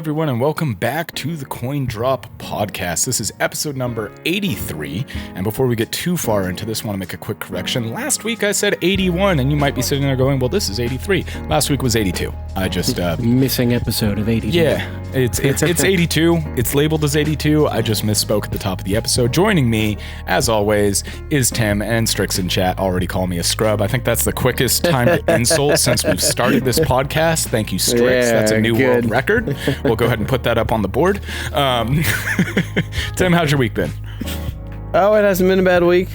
everyone, and welcome back to the CoinDrop podcast. This is episode number 83, and before we get too far into this, I want to make a quick correction. Last week I said 81, and you might be sitting there going, well, this is 83. Last week was 82. I just... missing episode of 82. Yeah, it's 82. It's labeled as 82. I just misspoke at the top of the episode. Joining me, as always, is Tim, and Strix in chat already call me a scrub. I think that's the quickest time to insult since we've started this podcast. Thank you, Strix. That's a new world record. We'll go ahead and put that up on the board. Tim, how's your week been? Oh, it hasn't been a bad week.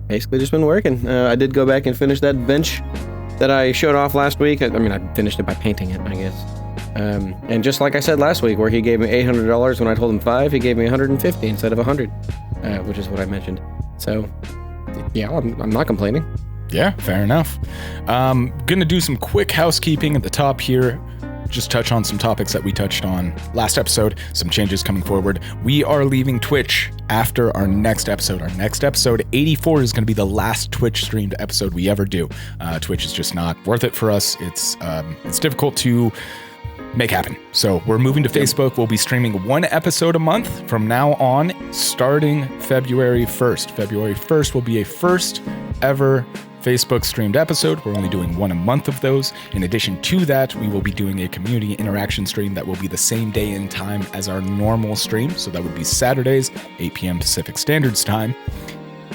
Basically just been working. I did go back and finish that bench that I showed off last week. I finished it by painting it, I guess. And just like I said last week, where he gave me $800 when I told him $5, he gave me $150 instead of $100, which is what I mentioned. So, yeah, I'm not complaining. Yeah, fair enough. Gonna do some quick housekeeping at the top here. Just touch on some topics that we touched on last episode, some changes coming forward. We are leaving Twitch after our next episode. Our next episode, 84, is going to be the last Twitch streamed episode we ever do. Twitch is just not worth it for us. It's difficult to make happen. So we're moving to Facebook. We'll be streaming one episode a month from now on, starting February 1st. February 1st will be a first ever Facebook streamed episode. We're only doing one a month of those. In addition to that, we will be doing a community interaction stream that will be the same day and time as our normal stream. So that would be Saturdays, 8 p.m. Pacific Standard Time.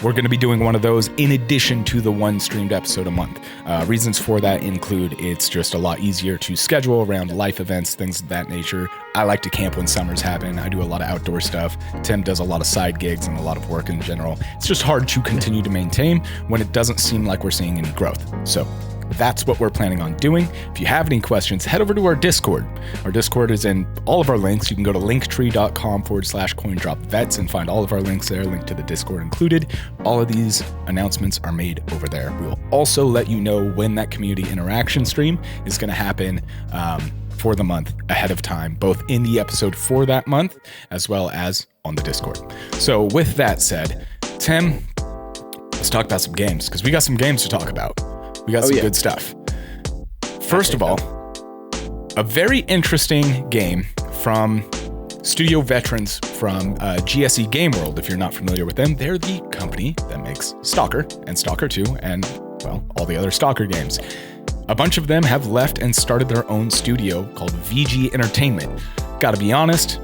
We're going to be doing one of those in addition to the one streamed episode a month. Reasons for that include it's just a lot easier to schedule around life events, things of that nature. I like to camp when summers happen. I do a lot of outdoor stuff. Tim does a lot of side gigs and a lot of work in general. It's just hard to continue to maintain when it doesn't seem like we're seeing any growth. So that's what we're planning on doing. If you have any questions, head over to our Discord. Our Discord is in all of our links. You can go to linktree.com/CoinDropVets and find all of our links there, link to the Discord included. All of these announcements are made over there. We will also let you know when that community interaction stream is going to happen for the month ahead of time, both in the episode for that month as well as on the Discord. So with that said, Tim, let's talk about some games, because we got some games to talk about. We got some good stuff. First of all, a very interesting game from studio veterans from GSC Game World. If you're not familiar with them, they're the company that makes Stalker and Stalker 2 and, well, all the other Stalker games. A bunch of them have left and started their own studio called VG Entertainment. Gotta be honest,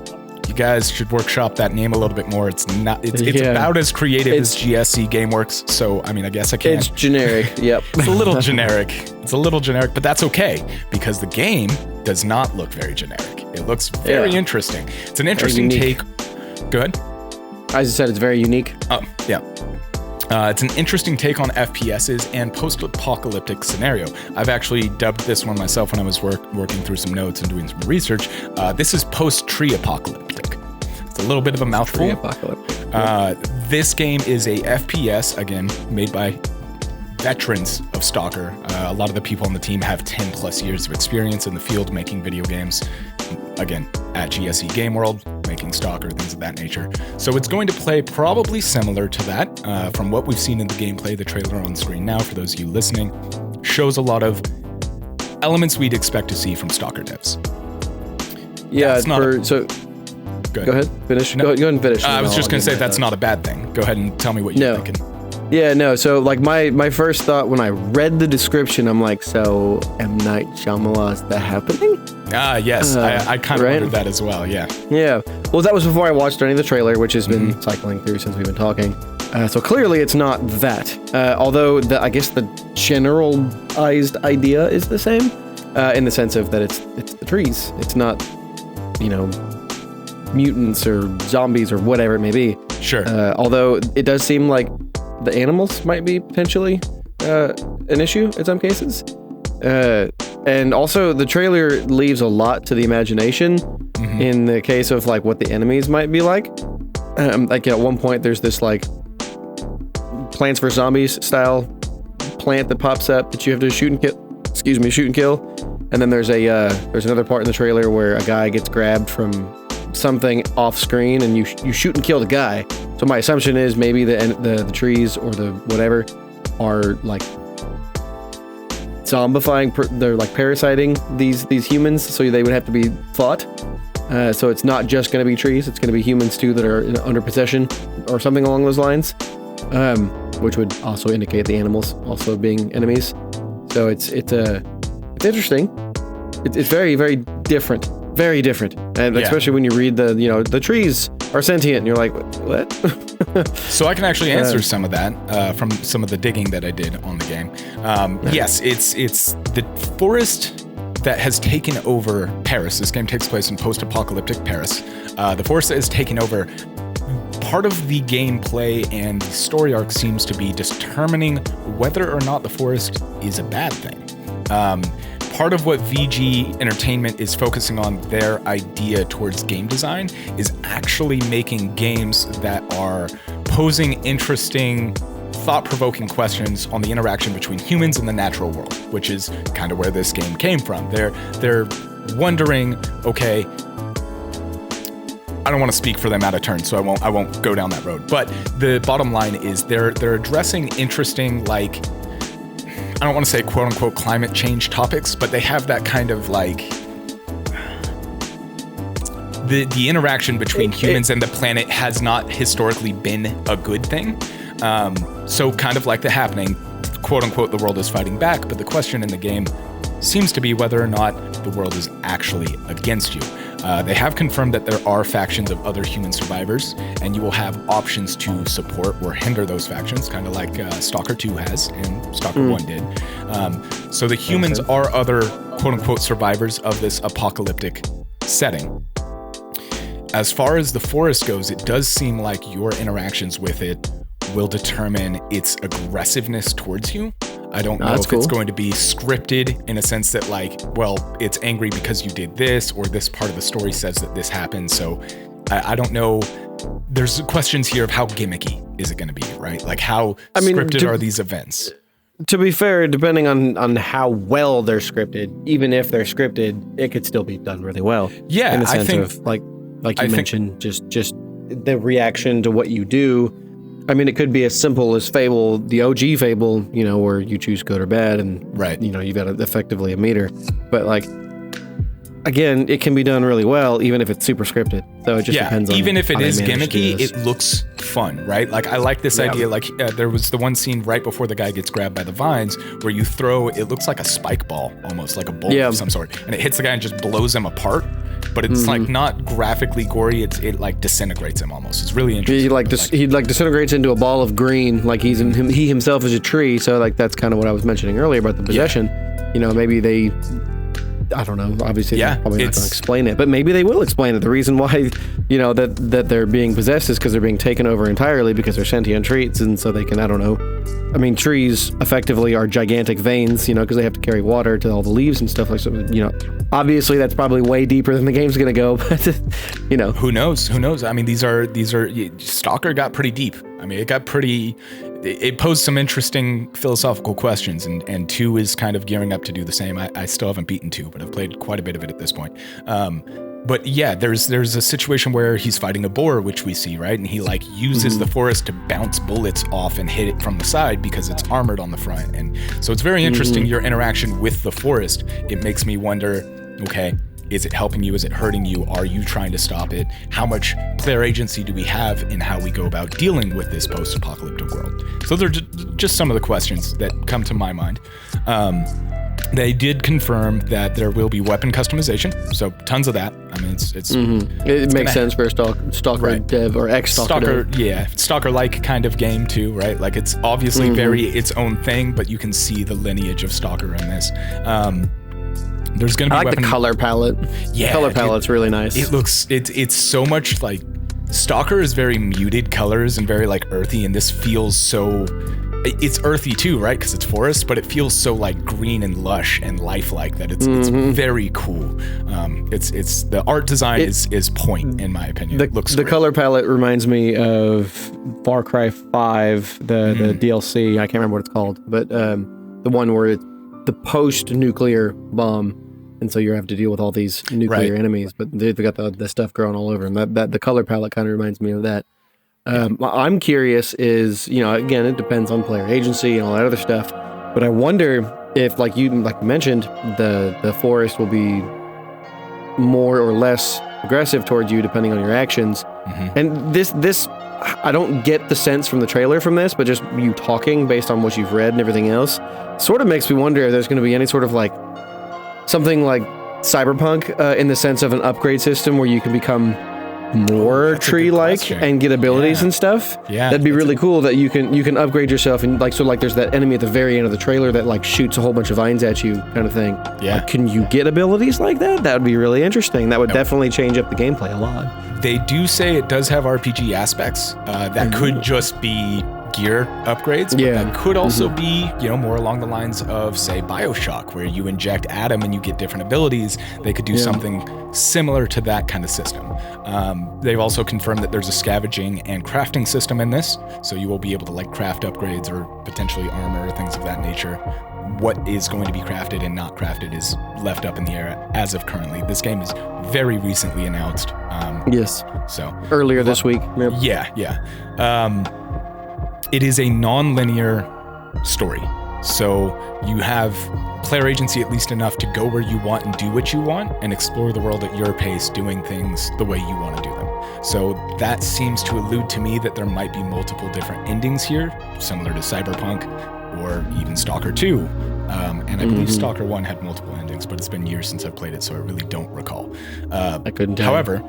you guys should workshop that name a little bit more. It's about as creative as GSC Gameworks, so I guess I can. It's generic, yep. It's a little generic. But that's okay, because the game does not look very generic. It looks very interesting. It's an interesting take. Go ahead. As I said, it's very unique. Oh, yeah. It's an interesting take on FPSs and post-apocalyptic scenario. I've actually dubbed this one myself when I was working through some notes and doing some research. This is post-TREE-pocolyptic. It's a little bit of a mouthful. TREE-pocolyptic. This game is a FPS, again, made by veterans of Stalker. A lot of the people on the team have 10 plus years of experience in the field making video games. Again, at GSC Game World, making Stalker, things of that nature. So it's going to play probably similar to that. From what we've seen in the gameplay, the trailer on screen now, for those of you listening, shows a lot of elements we'd expect to see from Stalker devs. Yeah, go ahead, finish. No, go ahead and finish. I was just going to say that's not a bad thing. Go ahead and tell me what you're thinking. Yeah, no, so like my first thought when I read the description, I'm like, so M. Night Shyamalan's that happening? Yes, I kind of wondered that as well, yeah. Yeah, well, that was before I watched any of the trailer, which has been cycling through since we've been talking. So clearly it's not that, although I guess the generalized idea is the same, in the sense of that it's the trees. It's not, mutants or zombies or whatever it may be. Sure. Although it does seem like the animals might be potentially an issue in some cases. And also the trailer leaves a lot to the imagination in the case of like what the enemies might be like. Like at one point there's this like Plants vs. Zombies style plant that pops up that you have to shoot and kill. And then there's another part in the trailer where a guy gets grabbed from something off screen and you shoot and kill the guy. So my assumption is maybe the trees or the whatever are like zombifying. They're like parasiting these humans, so they would have to be fought. So it's not just going to be trees; it's going to be humans too that are under possession or something along those lines, which would also indicate the animals also being enemies. So it's interesting. It's very, very different. Very different, and especially when you read the trees are sentient, and you're like, what? So I can actually answer some of that from some of the digging that I did on the game. Yes, it's the forest that has taken over Paris. This game takes place in post-apocalyptic Paris. The forest that has taken over. Part of the gameplay and the story arc seems to be determining whether or not the forest is a bad thing. Part of what VG Entertainment is focusing on their idea towards game design is actually making games that are posing interesting, thought-provoking questions on the interaction between humans and the natural world, which is kind of where this game came from. They're wondering, okay, I don't want to speak for them out of turn, so I won't go down that road. But the bottom line is they're addressing interesting, like, I don't want to say quote unquote climate change topics, but they have that kind of like the interaction between humans and the planet has not historically been a good thing. So kind of like the happening, quote unquote, the world is fighting back, but the question in the game seems to be whether or not the world is actually against you. They have confirmed that there are factions of other human survivors, and you will have options to support or hinder those factions, kind of like Stalker 2 has and Stalker 1 did. So the humans are other quote-unquote survivors of this apocalyptic setting. As far as the forest goes, it does seem like your interactions with it will determine its aggressiveness towards you. I don't know if it's going to be scripted in a sense that like, well, it's angry because you did this, or this part of the story says that this happened. So I don't know. There's questions here of how gimmicky is it going to be, right? Like how scripted are these events? To be fair, depending on how well they're scripted, even if they're scripted, it could still be done really well. Yeah, in the sense of like you mentioned, just the reaction to what you do. I mean, it could be as simple as Fable, the OG Fable, where you choose good or bad, and you've got effectively a meter. But like, again, it can be done really well, even if it's super scripted. So it just depends on. Even if it is gimmicky, it looks fun, right? Like I like this idea. Like there was the one scene right before the guy gets grabbed by the vines, where you throw. It looks like a spike ball, almost like a bolt of some sort, and it hits the guy and just blows him apart. But it's like not graphically gory. It like disintegrates him almost. It's really interesting. He disintegrates into a ball of green. Like he himself is a tree. So like that's kind of what I was mentioning earlier about the possession. Maybe they. I don't know. Obviously, they're probably not going to explain it, but maybe they will explain it. The reason why, that they're being possessed is because they're being taken over entirely because they're sentient trees, and so they can. I don't know. I mean, trees effectively are gigantic veins, because they have to carry water to all the leaves and stuff like that. Obviously, that's probably way deeper than the game's going to go, but who knows? Who knows? I mean, these are Stalker got pretty deep. I mean, it posed some interesting philosophical questions, and 2 is kind of gearing up to do the same. I still haven't beaten 2, but I've played quite a bit of it at this point. But yeah, there's a situation where he's fighting a boar, which we see, right? And he like uses the forest to bounce bullets off and hit it from the side because it's armored on the front. And so it's very interesting, your interaction with the forest. It makes me wonder, okay, is it helping you? Is it hurting you? Are you trying to stop it? How much player agency do we have in how we go about dealing with this post-apocalyptic world? So they're just some of the questions that come to my mind. They did confirm that there will be weapon customization, so tons of that. I mean, it makes sense for a Stalker dev or ex-Stalker dev. Yeah, Stalker-like kind of game too, right? Like it's obviously very its own thing, but you can see the lineage of Stalker in this. There's going to be the color palette. Yeah, color palette's really nice. It looks it's so much like Stalker is very muted colors and very like earthy, and this feels so. It's earthy too, right? Because it's forest, but it feels so like green and lush and lifelike that it's very cool. It's the art design is point in my opinion. It looks great. Color palette reminds me of Far Cry 5, the DLC. I can't remember what it's called, but the one where it's the post-nuclear bomb. And so you have to deal with all these nuclear enemies, but they've got the stuff growing all over, and that the color palette kind of reminds me of that. I'm curious is, again, it depends on player agency and all that other stuff, but I wonder if like you mentioned, the forest will be more or less aggressive towards you depending on your actions. And this I don't get the sense from the trailer from this, but just you talking based on what you've read and everything else sort of makes me wonder if there's going to be any sort of like something like Cyberpunk in the sense of an upgrade system where you can become more tree-like and get abilities and stuff. Yeah, that'd be really cool that you can upgrade yourself and like, so like there's that enemy at the very end of the trailer that like shoots a whole bunch of vines at you kind of thing. Yeah. Like, can you get abilities like that? That would be really interesting. That would definitely change up the gameplay a lot. They do say it does have RPG aspects that could just be gear upgrades, but that could also be, you know, more along the lines of, say, BioShock, where you inject Atom and you get different abilities. They could do something similar to that kind of system. They've also confirmed that there's a scavenging and crafting system in this, so you will be able to like craft upgrades or potentially armor or things of that nature. What is going to be crafted and not crafted is left up in the air as of currently. This game is very recently announced. So earlier this week. It is a non-linear story, so you have player agency at least enough to go where you want and do what you want and explore the world at your pace, doing things the way you want to do them. So that seems to allude to me that there might be multiple different endings here, similar to Cyberpunk or even Stalker 2. And I believe Stalker 1 had multiple endings, but it's been years since I've played it, so I really don't recall. I couldn't tell. However,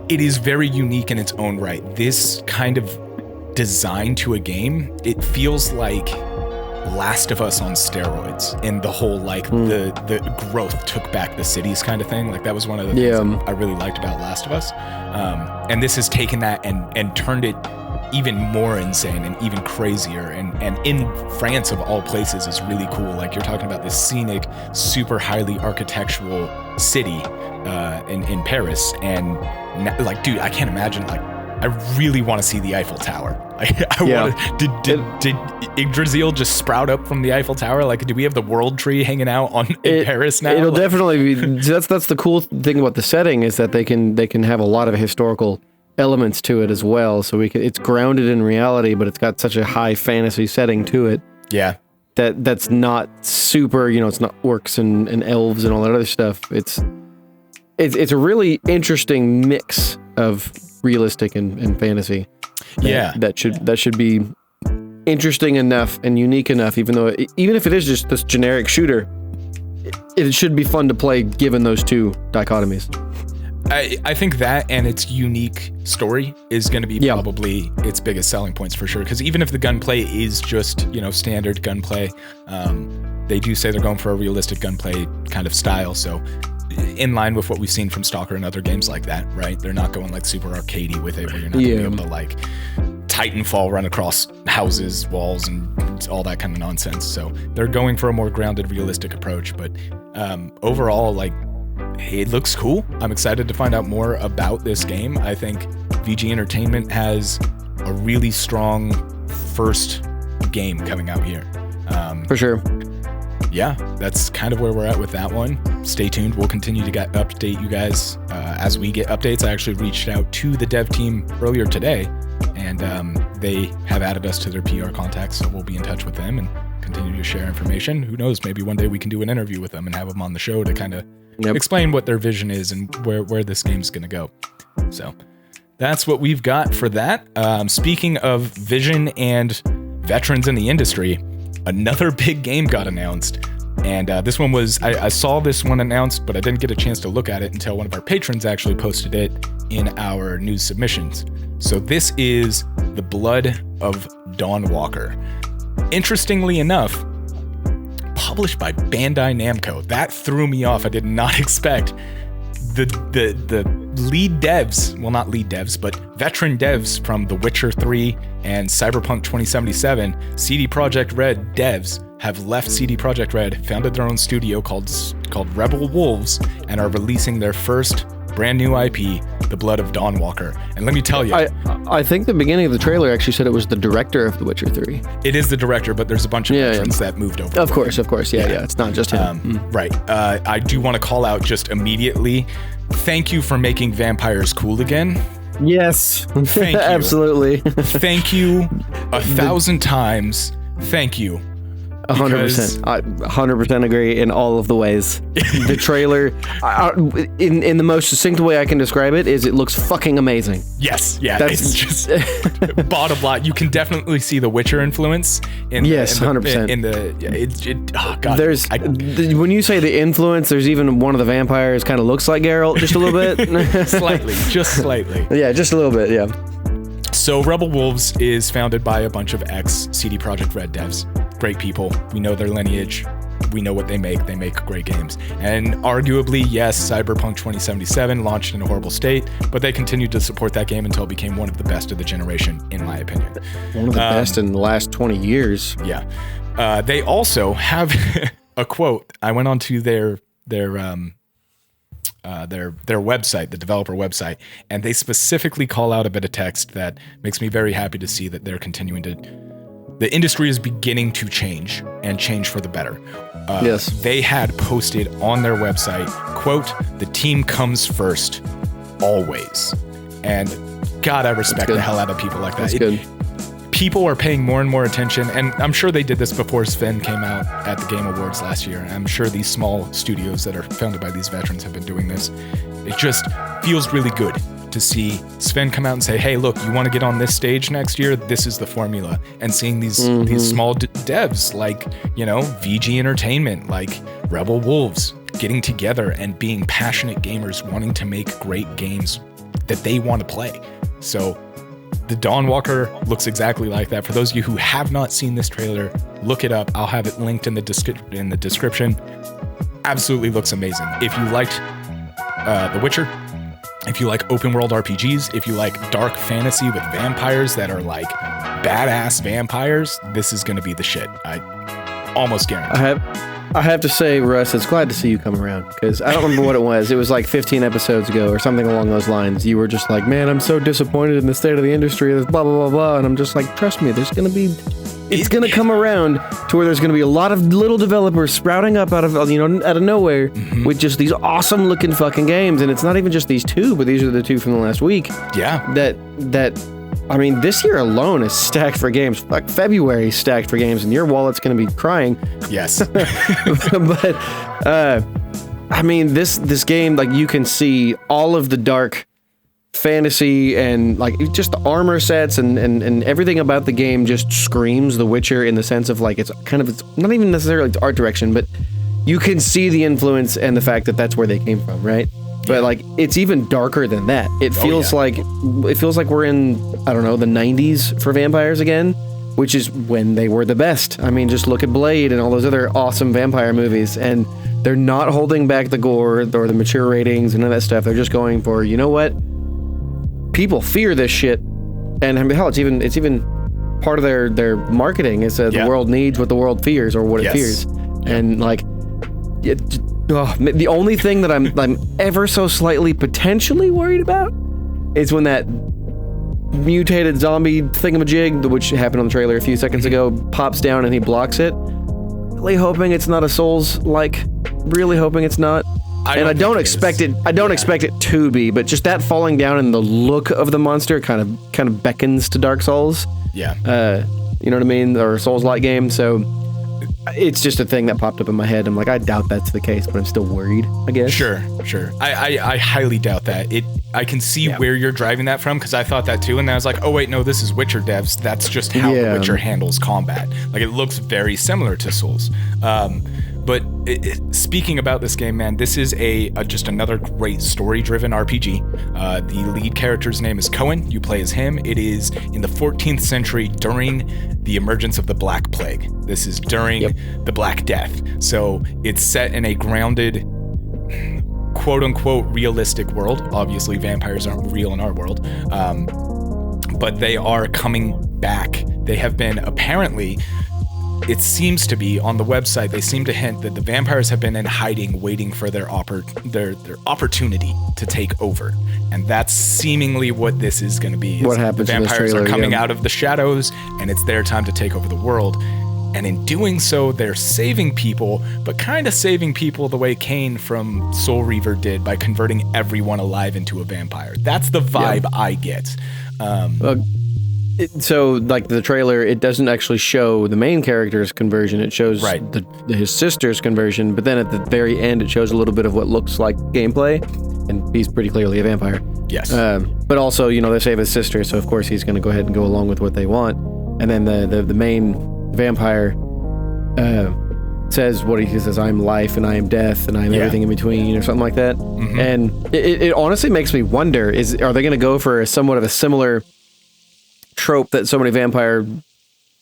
it is very unique in its own right. This kind of design to a game, it feels like Last of Us on steroids, in the whole like the growth took back the cities kind of thing. Like that was one of the things I really liked about Last of Us. And this has taken that and turned it even more insane and even crazier. And in France of all places is really cool. Like you're talking about this scenic, super highly architectural city in Paris. And like, dude, I can't imagine, like, I really want to see the Eiffel Tower. Did Yggdrasil just sprout up from the Eiffel Tower? Like, do we have the World Tree hanging out in Paris now? It'll definitely be. That's the cool thing about the setting is that they can have a lot of historical elements to it as well. So it's grounded in reality, but it's got such a high fantasy setting to it. Yeah. That's not super. You know, it's not orcs and elves and all that other stuff. It's a really interesting mix of realistic and fantasy. That should be interesting enough and unique enough, even if it is just this generic shooter, it should be fun to play given those two dichotomies. I think that and its unique story is going to be probably its biggest selling points for sure. Because even if the gunplay is just, you know, standard gunplay, they do say they're going for a realistic gunplay kind of style. So in line with what we've seen from Stalker and other games like that, right? They're not going like super arcadey with it, where you're not going to be able to like Titanfall run across houses, walls, and all that kind of nonsense. So they're going for a more grounded, realistic approach. But overall, like, it looks cool. I'm excited to find out more about this game. I think VG Entertainment has a really strong first game coming out here. For sure. Yeah, that's kind of where we're at with that one. Stay tuned. We'll continue to update you guys as we get updates. I actually reached out to the dev team earlier today, and they have added us to their PR contacts, so we'll be in touch with them and continue to share information. Who knows, maybe one day we can do an interview with them and have them on the show to kind of explain what their vision is and where this game's going to go. So that's what we've got for that. Speaking of vision and veterans in the industry, another big game got announced. And this one was, I saw this one announced, but I didn't get a chance to look at it until one of our patrons actually posted it in our news submissions. So this is The Blood of Dawnwalker. Interestingly enough, published by Bandai Namco. That threw me off. I did not expect the lead devs, well, not lead devs, but veteran devs from The Witcher 3 and Cyberpunk 2077, CD Projekt Red devs, have left CD Projekt Red, founded their own studio called Rebel Wolves, and are releasing their first brand new IP, The Blood of Dawnwalker. And let me tell you, I think the beginning of the trailer actually said it was the director of The Witcher 3. It is the director, but there's a bunch of veterans that moved over. Of course. Yeah. It's not just him. Right. I do want to call out just immediately, thank you for making vampires cool again. Yes. Thank you. Absolutely. Thank you 1,000 times. Thank you 100%. I 100% agree in all of the ways. The trailer, in the most succinct way I can describe it, is it looks fucking amazing. Yes, yeah. It's just bottom line. You can definitely see the Witcher influence. 100%. Oh god. When you say the influence, there's even one of the vampires kind of looks like Geralt just a little bit. just slightly. Yeah, just a little bit. Yeah. So Rebel Wolves is founded by a bunch of ex-CD Projekt Red devs. Great people. We know their lineage. We know what they make. They make great games. And arguably, yes, Cyberpunk 2077 launched in a horrible state, but they continued to support that game until it became one of the best of the generation, in my opinion. One of the best in the last 20 years. Yeah. They also have a quote. I went onto their website, the developer website, and they specifically call out a bit of text that makes me very happy to see that they're continuing to. The industry is beginning to change and change for the better. Yes. They had posted on their website, quote, "The team comes first, always." And God, I respect the hell out of people like that. That's good. People are paying more and more attention, and I'm sure they did this before Sven came out at the Game Awards last year. I'm sure these small studios that are founded by these veterans have been doing this. It just feels really good to see Sven come out and say, "Hey, look, you want to get on this stage next year? This is the formula." And seeing these small devs like, VG Entertainment, like Rebel Wolves, getting together and being passionate gamers wanting to make great games that they want to play. So the Dawnwalker looks exactly like that. For those of you who have not seen this trailer, look it up. I'll have it linked in the description. Absolutely looks amazing. If you liked The Witcher, if you like open world RPGs, if you like dark fantasy with vampires that are like badass vampires, this is going to be the shit. I almost guarantee. I have to say, Russ, it's glad to see you come around, because I don't remember what it was. It was like 15 episodes ago or something along those lines. You were just like, "Man, I'm so disappointed in the state of the industry. There's blah, blah, blah, blah." And I'm just like, trust me, it's going to come around to where there's going to be a lot of little developers sprouting up out of nowhere with just these awesome looking fucking games. And it's not even just these two, but these are the two from the last week. Yeah. I mean, this year alone is stacked for games. Fuck, February is stacked for games, and your wallet's going to be crying. Yes. But, I mean, this game, like, you can see all of the dark fantasy and, like, just the armor sets and everything about the game just screams The Witcher, in the sense of, like, it's not even necessarily the art direction, but you can see the influence and the fact that that's where they came from, right? But like, it's even darker than that. It feels like we're in, I don't know, the 90s for vampires again, which is when they were the best. I mean, just look at Blade and all those other awesome vampire movies, and they're not holding back the gore or the mature ratings and all that stuff. They're just going for, you know what? People fear this shit, and I mean, hell, it's even part of their marketing is that the world needs what the world fears, or what it fears, and like. The only thing that I'm ever so slightly potentially worried about is when that mutated zombie thingamajig, which happened on the trailer a few seconds ago, pops down and he blocks it. Really hoping it's not a Souls-like. Really hoping it's not. I don't expect it. I don't expect it to be, but just that falling down and the look of the monster kind of beckons to Dark Souls. Yeah. You know what I mean? Or a Souls-like game. So. It's just a thing that popped up in my head. I'm like, I doubt that's the case, but I'm still worried, I guess. Sure. I highly doubt that. I can see where you're driving that from, because I thought that too, and then I was like, oh wait, no, this is Witcher devs. That's just how The Witcher handles combat. Like, it looks very similar to Souls. But speaking about this game, man, this is just another great story-driven RPG. The lead character's name is Cohen. You play as him. It is in the 14th century during the emergence of the Black Plague. This is during the Black Death. So it's set in a grounded, quote-unquote realistic world. Obviously, vampires aren't real in our world. But they are coming back. They have been apparently... It seems to be on the website. They seem to hint that the vampires have been in hiding, waiting for their opportunity to take over, and that's seemingly what this is going to be. What happens? The vampires in this trailer, are coming out of the shadows, and it's their time to take over the world. And in doing so, they're saving people, but kind of saving people the way Cain from Soul Reaver did by converting everyone alive into a vampire. That's the vibe I get. So, like the trailer, it doesn't actually show the main character's conversion. It shows his sister's conversion, but then at the very end, it shows a little bit of what looks like gameplay, and he's pretty clearly a vampire. Yes. But also, they save his sister, so of course he's going to go ahead and go along with what they want. And then the main vampire says he says, "I'm life and I am death and I am everything in between," or something like that. Mm-hmm. And it honestly makes me wonder: are they going to go for somewhat of a similar trope that so many vampire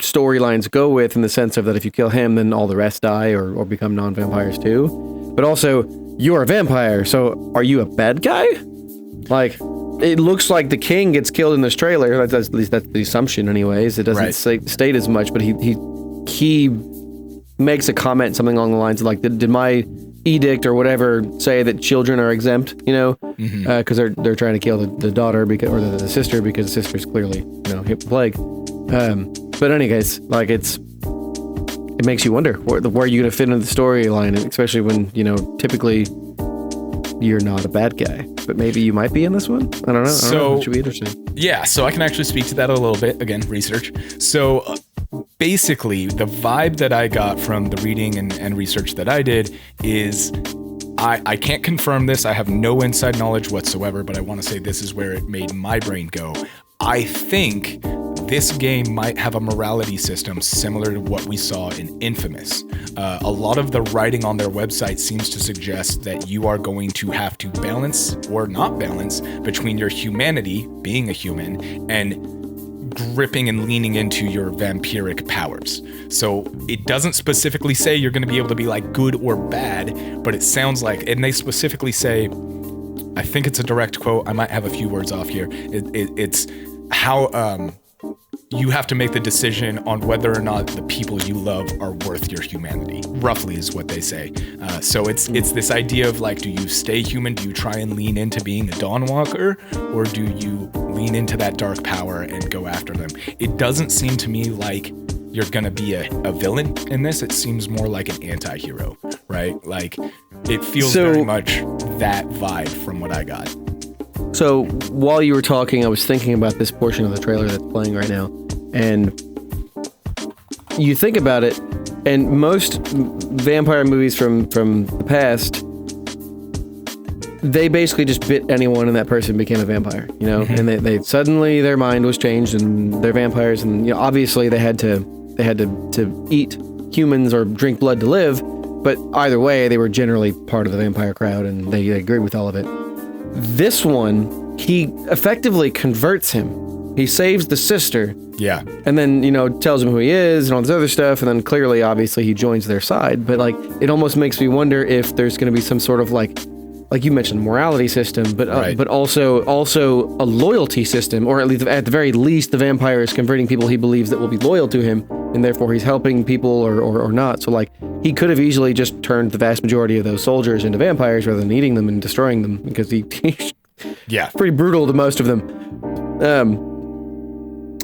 storylines go with, in the sense of that if you kill him, then all the rest die or become non-vampires too? But also, you're a vampire, so are you a bad guy? Like, it looks like the king gets killed in this trailer. At least that's the assumption, anyways. It doesn't state as much, but he makes a comment, something along the lines of like, "Did my edict or whatever say that children are exempt?" Because they're trying to kill the daughter or the sister, because the sister's clearly hit the plague. But anyways, like it makes you wonder where you're gonna fit into the storyline, especially when typically you're not a bad guy, but maybe you might be in this one. I don't know. So it should be interesting. Yeah, so I can actually speak to that a little bit. Again, research. So basically, the vibe that I got from the reading and research that I did is, I can't confirm this. I have no inside knowledge whatsoever, but I want to say this is where it made my brain go. I think this game might have a morality system similar to what we saw in Infamous. A lot of the writing on their website seems to suggest that you are going to have to balance or not balance between your humanity, being a human, and gripping and leaning into your vampiric powers. So it doesn't specifically say you're going to be able to be like good or bad, but it sounds like, and they specifically say, I think it's a direct quote, I might have a few words off here, it's how you have to make the decision on whether or not the people you love are worth your humanity, roughly is what they say. So it's this idea of like, do you stay human? Do you try and lean into being a Dawnwalker, or do you lean into that dark power and go after them? It doesn't seem to me like you're gonna be a villain in this. It seems more like an anti-hero, right? Like, it feels very much that vibe from what I got. So while you were talking, I was thinking about this portion of the trailer that's playing right now, and you think about it, and most vampire movies from the past, they basically just bit anyone and that person became a vampire, mm-hmm. And they suddenly their mind was changed and they're vampires, and obviously they had to eat humans or drink blood to live, but either way they were generally part of the vampire crowd and they agreed with all of it. This one, he effectively converts him. He saves the sister. Yeah. And then, tells him who he is and all this other stuff. And then clearly, obviously, he joins their side. But, like, it almost makes me wonder if there's going to be some sort of, like you mentioned, morality system, but also a loyalty system, or at the very least, the vampire is converting people he believes that will be loyal to him, and therefore he's helping people or not. So, like, he could have easily just turned the vast majority of those soldiers into vampires rather than eating them and destroying them, because he's pretty brutal to most of them.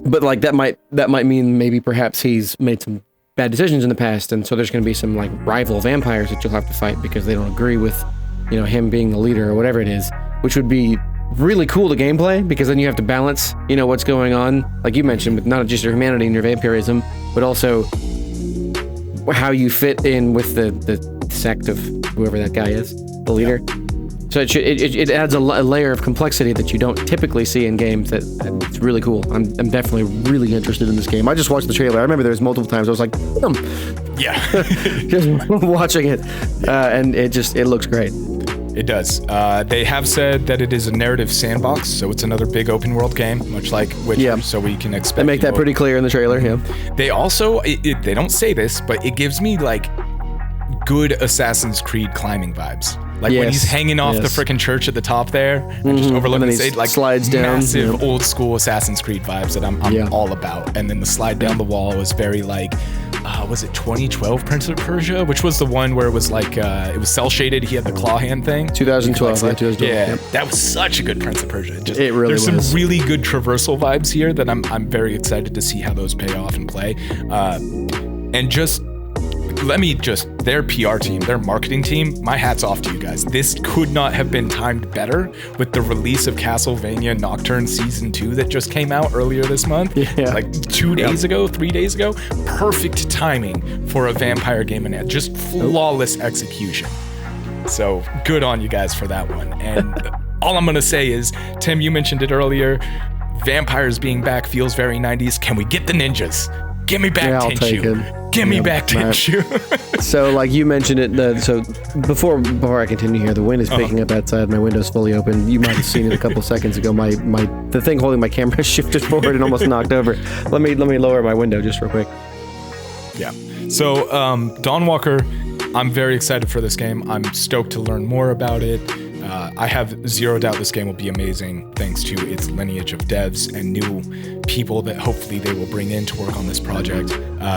But like that might mean maybe perhaps he's made some bad decisions in the past, and so there's going to be some like rival vampires that you'll have to fight because they don't agree with him being the leader or whatever it is, which would be really cool to gameplay, because then you have to balance what's going on, like you mentioned, with not just your humanity and your vampirism, but also how you fit in with the sect of whoever that guy is, the leader. So it adds a layer of complexity that you don't typically see in games. It's really cool. I'm definitely really interested in this game. I just watched the trailer. I remember there was multiple times I was like, yeah, just watching it, and it looks great. It does. They have said that it is a narrative sandbox, so it's another big open world game, much like Witcher. Yeah. So we can expect. They make that pretty clear in the trailer. Yeah. They also they don't say this, but it gives me like good Assassin's Creed climbing vibes. Like when he's hanging off the freaking church at the top there and just overlooking the stage, like slides down, massive old school Assassin's Creed vibes that I'm all about. And then the slide down the wall was very like, was it 2012 Prince of Persia, which was the one where it was like it was cell shaded. He had the claw hand thing. 2012. Yeah, that was such a good Prince of Persia. It really there's some really good traversal vibes here that I'm very excited to see how those pay off and play. And just their PR team, their marketing team, my hat's off to you guys. This could not have been timed better with the release of Castlevania Nocturne Season 2 that just came out earlier this month. Yeah. Like 3 days ago. Perfect timing for a vampire game and just flawless execution. So good on you guys for that one. And all I'm going to say is, Tim, you mentioned it earlier, vampires being back feels very 90s. Can we get the ninjas? Give me back Tenchu. Give me back Tenchu. So like you mentioned it, so before I continue here, the wind is picking up outside. My window's fully open. You might have seen it a couple seconds ago. The thing holding my camera shifted forward and almost knocked over. Let me lower my window just real quick. Yeah. So Dawnwalker, I'm very excited for this game. I'm stoked to learn more about it. I have zero doubt this game will be amazing thanks to its lineage of devs and new people that hopefully they will bring in to work on this project.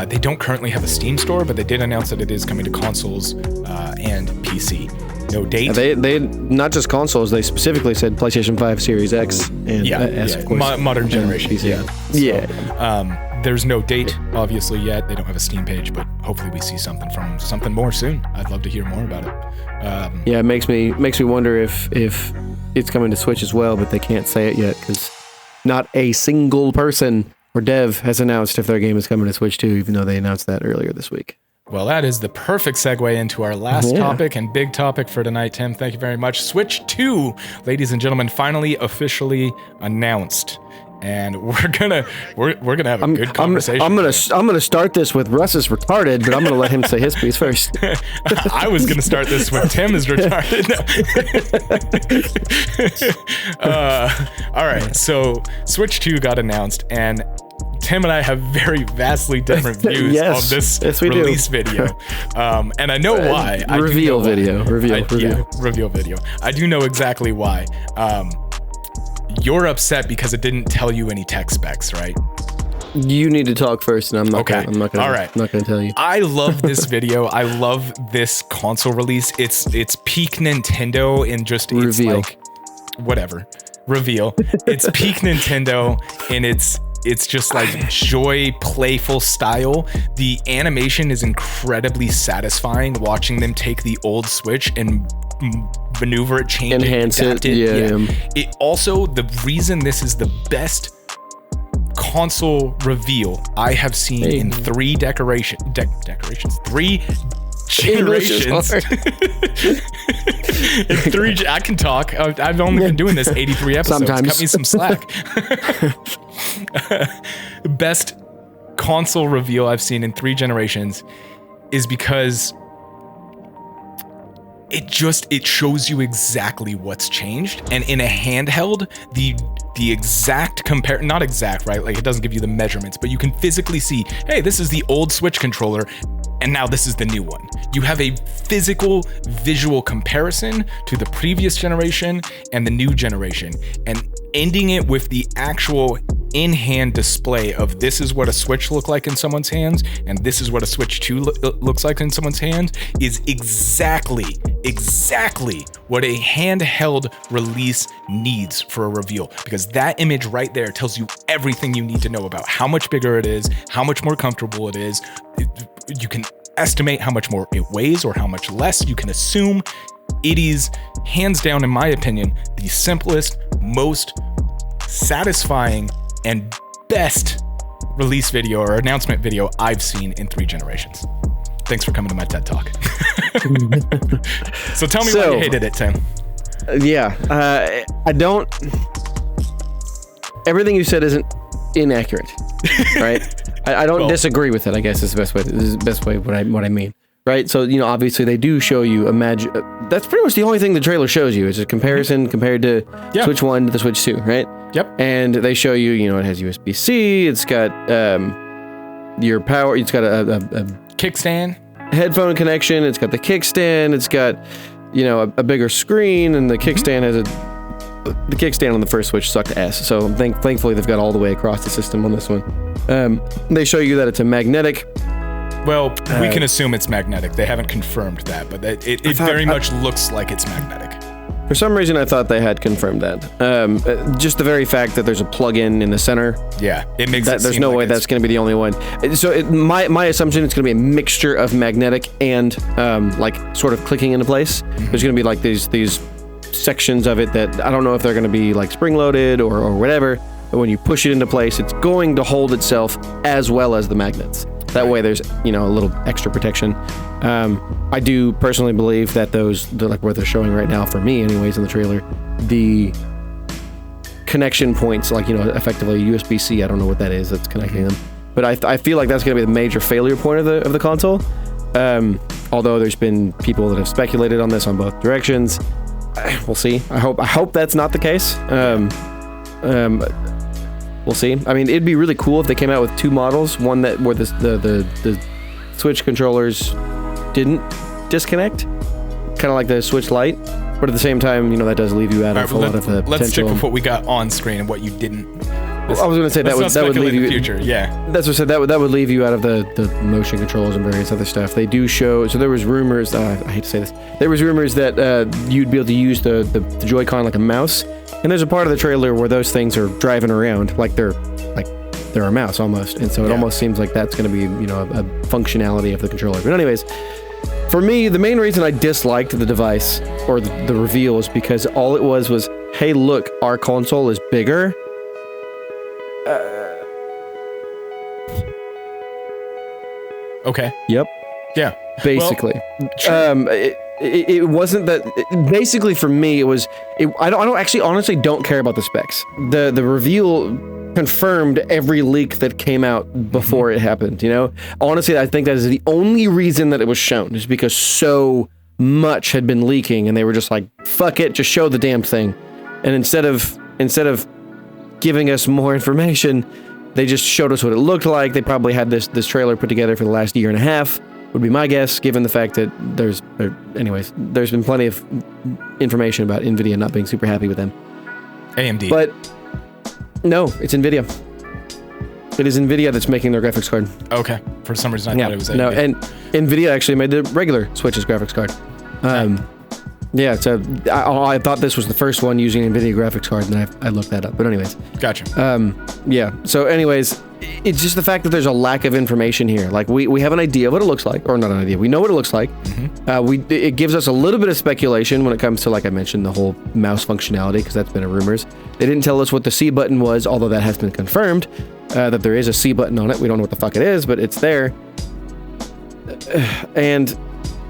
They don't currently have a Steam store, but they did announce that it is coming to consoles and PC. No date. They not just consoles, they specifically said PlayStation 5, Series X, and S, of course. Modern generation. PC. There's no date, obviously, yet. They don't have a Steam page, but hopefully we see something more soon. I'd love to hear more about it. It makes me wonder if it's coming to Switch as well, but they can't say it yet because not a single person or dev has announced if their game is coming to Switch too, even though they announced that earlier this week. Well, that is the perfect segue into our last topic and big topic for tonight, Tim. Thank you very much. Switch 2, ladies and gentlemen, finally officially announced. And we're gonna have a good conversation. I'm gonna start this with Russ is retarded, but I'm gonna let him say his piece first. I was gonna start this with Tim is retarded. All right, so Switch 2 got announced, and Tim and I have very vastly different views on this release video. And I know why. Reveal video. I do know exactly why. You're upset because it didn't tell you any tech specs, right? You need to talk first, and I'm not gonna tell you. I love this video. I love this console release. It's peak Nintendo in just Reveal. It's like whatever. Reveal. It's peak Nintendo in its just like joy, playful style. The animation is incredibly satisfying watching them take the old Switch and maneuver it, change enhance it, adapt it. It also, the reason this is the best console reveal I have seen in three generations. I can talk. I've only been doing this 83 episodes. Sometimes. Cut me some slack. Best console reveal I've seen in 3 generations is because it shows you exactly what's changed, and in a handheld, the exact not exact, right? Like it doesn't give you the measurements, but you can physically see, hey, this is the old Switch controller, and now this is the new one. You have a physical visual comparison to the previous generation and the new generation, and ending it with the actual in-hand display of this is what a Switch looked like in someone's hands and this is what a Switch 2 looks like in someone's hands is exactly what a handheld release needs for a reveal, because that image right there tells you everything you need to know about how much bigger it is, how much more comfortable it is. You can estimate how much more it weighs or how much less. You can assume. It is hands down, in my opinion, the simplest, most satisfying and best release video or announcement video I've seen in 3 generations. Thanks for coming to my TED Talk. So tell me why you hated it, Tim. I don't. Everything you said isn't inaccurate, right? I don't disagree with it, I guess is the best way. This is the best way what I mean. Right, so obviously they do show you that's pretty much the only thing the trailer shows you is a comparison compared to Switch 1 to the Switch 2, right? Yep. And they show you, it has USB-C, it's got your power, it's got a kickstand, headphone connection, it's got the kickstand, it's got a bigger screen, and the kickstand has the kickstand on the first Switch sucked ass. So thankfully they've got all the way across the system on this one. They show you that it's a magnetic. Well, we can assume it's magnetic. They haven't confirmed that, but it very much looks like it's magnetic. For some reason, I thought they had confirmed that. Just the very fact that there's a plug-in in the center. Yeah, it makes that, it there's seem no like way that's going to be the only one. So my assumption it's going to be a mixture of magnetic and like sort of clicking into place. There's going to be like these sections of it that I don't know if they're going to be like spring-loaded or whatever. But when you push it into place, it's going to hold itself as well as the magnets. That way, there's a little extra protection. I do personally believe that like what they're showing right now for me, anyways, in the trailer, the connection points, like effectively USB-C. I don't know what that is that's connecting them, but I feel like that's going to be the major failure point of the console. Although there's been people that have speculated on this on both directions. We'll see. I hope that's not the case. We'll see. I mean, it'd be really cool if they came out with two models, one that where the Switch controllers didn't disconnect, kind of like the Switch Lite, but at the same time, that does leave you out of a lot of the potential. Let's stick with what we got on screen and what you didn't. I was going to say that would leave you. Future, yeah. That's what I said. That would leave you out of the motion controls and various other stuff. They do show. So there was rumors. I hate to say this. There was rumors that you'd be able to use the Joy-Con like a mouse. And there's a part of the trailer where those things are driving around like they're a mouse almost. And so it almost seems like that's going to be a functionality of the controller. But anyways, for me, the main reason I disliked the device or the reveal is because all it was, hey, look, our console is bigger. Okay. Yep. Yeah. Basically. Well, it wasn't that. Basically, for me, it was. I don't actually honestly don't care about the specs. The reveal confirmed every leak that came out before it happened. Honestly, I think that is the only reason that it was shown, is because so much had been leaking, and they were just like, "Fuck it, just show the damn thing." And instead of giving us more information, they just showed us what it looked like. They probably had this trailer put together for the last year and a half, would be my guess, given the fact that there's been plenty of information about NVIDIA not being super happy with them. AMD. But no, it's NVIDIA. It is NVIDIA that's making their graphics card. Okay. For some reason, I thought it was AMD. No, and NVIDIA actually made the regular Switch's graphics card. Yeah, so I thought this was the first one using NVIDIA graphics card, and I looked that up. But anyways. Gotcha. Yeah, so anyways, it's just the fact that there's a lack of information here. Like, we have an idea of what it looks like, or not an idea, we know what it looks like. It gives us a little bit of speculation when it comes to, like I mentioned, the whole mouse functionality, because that's been a rumors. They didn't tell us what the C button was, although that has been confirmed, that there is a C button on it. We don't know what the fuck it is, but it's there. And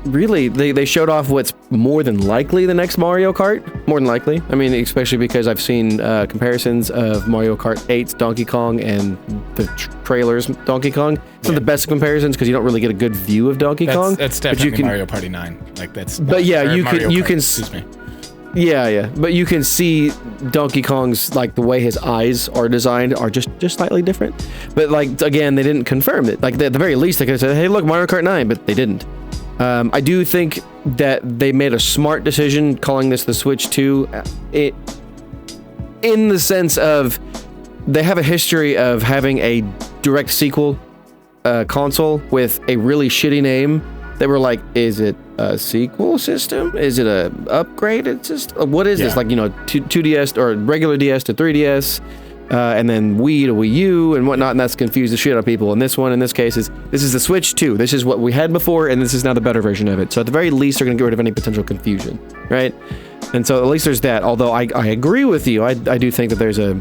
really, they showed off what's more than likely the next Mario Kart. More than likely. I mean, especially because I've seen comparisons of Mario Kart 8's Donkey Kong and the trailer's Donkey Kong. It's not the best of comparisons because you don't really get a good view of Donkey Kong. That's definitely Mario Party 9. Like that's. But yeah, you can. Excuse me. Yeah. But you can see Donkey Kong's, like, the way his eyes are designed are just slightly different. But, like, again, they didn't confirm it. Like, at the very least, they could have said, hey, look, Mario Kart 9, but they didn't. I do think that they made a smart decision calling this the Switch 2, in the sense of they have a history of having a direct sequel console with a really shitty name. They were like, is it a sequel system? Is it a upgraded system? What is this? Like, 2DS or regular DS to 3DS, and then Wii to Wii U and whatnot, and that's confused the shit out of people. And this one, in this case, this is the Switch 2. This is what we had before, and this is now the better version of it. So at the very least, they're going to get rid of any potential confusion, right? And so at least there's that. Although I agree with you, I do think that there's a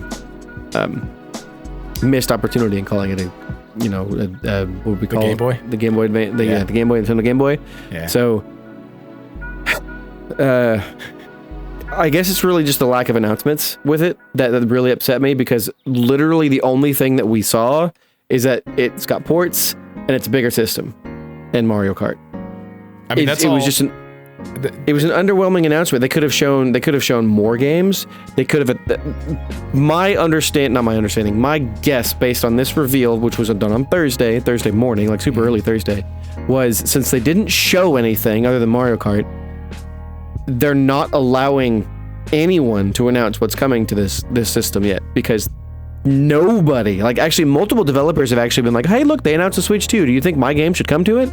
missed opportunity in calling it a what would we call Game Boy? The Game Boy Advance, the Game Boy, Nintendo Game Boy. Yeah. So I guess it's really just the lack of announcements with it that really upset me, because literally the only thing that we saw is that it's got ports and it's a bigger system and Mario Kart. I mean, it was just it was an underwhelming announcement. They could have shown more games. They could have. My guess based on this reveal, which was done on Thursday morning, like super early Thursday, was since they didn't show anything other than Mario Kart, they're not allowing anyone to announce what's coming to this system yet, because nobody, like actually multiple developers have actually been like, hey, look, they announced a Switch 2. Do you think my game should come to it?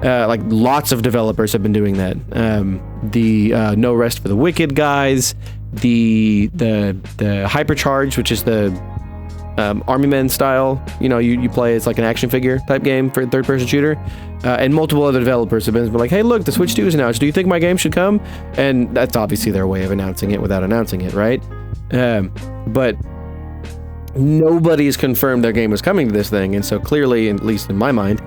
Like lots of developers have been doing that. The No Rest for the Wicked guys, the Hypercharge, which is the Army Men style, you play, it's like an action figure type game for a third-person shooter, and multiple other developers have been like, hey, look, the Switch 2 is announced. Do you think my game should come? And that's obviously their way of announcing it without announcing it, right? But nobody's confirmed their game is coming to this thing, and so clearly, at least in my mind,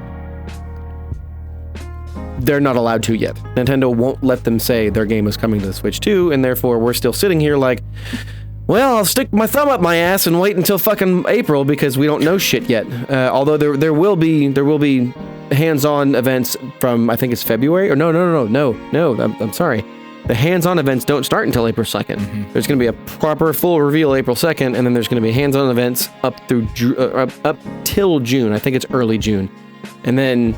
they're not allowed to yet. Nintendo won't let them say their game is coming to the Switch 2, and therefore we're still sitting here like, well, I'll stick my thumb up my ass and wait until fucking April because we don't know shit yet. Although there will be hands-on events from, I think it's February, or no, I'm sorry. The hands-on events don't start until April 2nd. Mm-hmm. There's going to be a proper full reveal April 2nd, and then there's going to be hands-on events up till June. I think it's early June. And then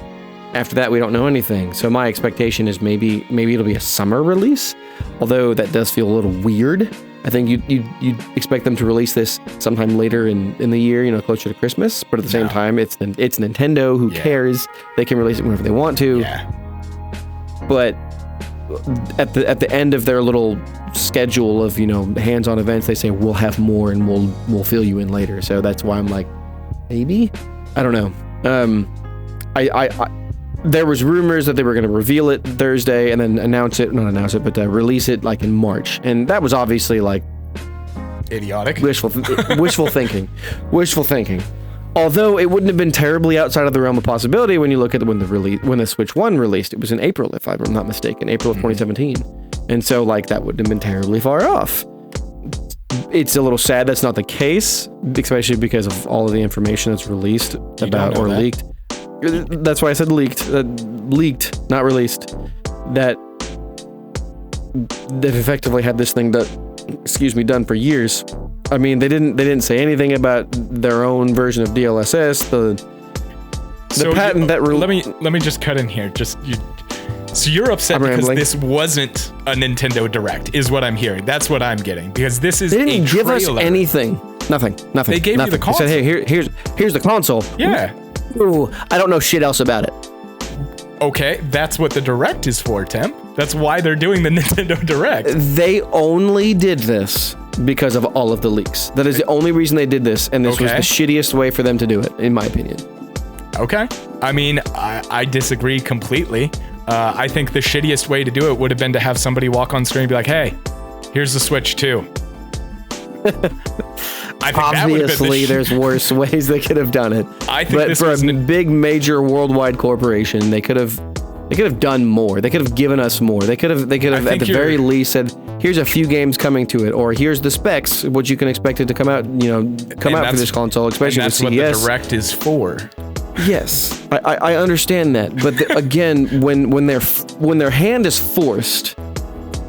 after that, we don't know anything. So my expectation is maybe it'll be a summer release, although that does feel a little weird. I think you'd expect them to release this sometime later in the year, closer to Christmas. But at the same time, it's Nintendo. Who cares? They can release it whenever they want to. Yeah. But at the end of their little schedule of hands-on events, they say we'll have more and we'll fill you in later. So that's why I'm like, maybe, I don't know. There was rumors that they were going to reveal it Thursday and then release it like in March, and that was obviously like idiotic, wishful thinking. Although it wouldn't have been terribly outside of the realm of possibility when you look at when the Switch 1 released. It was in April, if I'm not mistaken, April of 2017. And so like that wouldn't have been terribly far off. It's a little sad that's not the case, especially because of all of the information that's released about or leaked. That's why I said leaked, not released. That they've effectively had this thing done for years. I mean, they didn't say anything about their own version of DLSS. The patent that let me just cut in here. So you're upset because this wasn't a Nintendo Direct, is what I'm hearing. That's what I'm getting, because this is they didn't give us anything. Nothing. They gave you the console. They said, hey, here's the console. Yeah. Ooh, I don't know shit else about it. Okay, that's what the Direct is for, Tim. That's why they're doing the Nintendo Direct. They only did this because of all of the leaks. That is the only reason they did this, and this was the shittiest way for them to do it, in my opinion. Okay. I mean, I disagree completely. I think the shittiest way to do it would have been to have somebody walk on screen and be like, hey, here's the Switch 2. Obviously, there's worse ways they could have done it. But for a big, major worldwide corporation, they could have done more. They could have given us more. They could have at the very least said, here's a few games coming to it, or here's the specs, what you can expect it to come out for this console, especially with CES. That's what the Direct is for. Yes, I understand that, but again, when their hand is forced,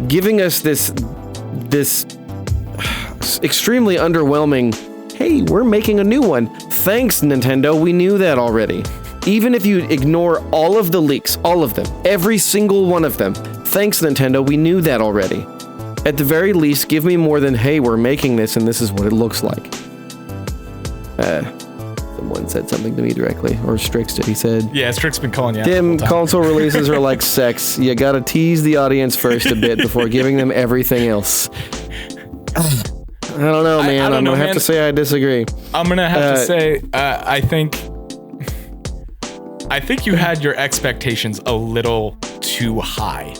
giving us this extremely underwhelming, hey, we're making a new one. Thanks, Nintendo. We knew that already. Even if you ignore all of the leaks, all of them, every single one of them, thanks, Nintendo. We knew that already. At the very least, give me more than, hey, we're making this and this is what it looks like. Someone said something to me directly, or Strix did. He said, yeah, Strix been calling you out. Dim, console releases are like sex. You gotta tease the audience first a bit before giving them everything else. I don't know, man. I'm gonna have to say I disagree. I'm gonna have to say I think you had your expectations a little too high.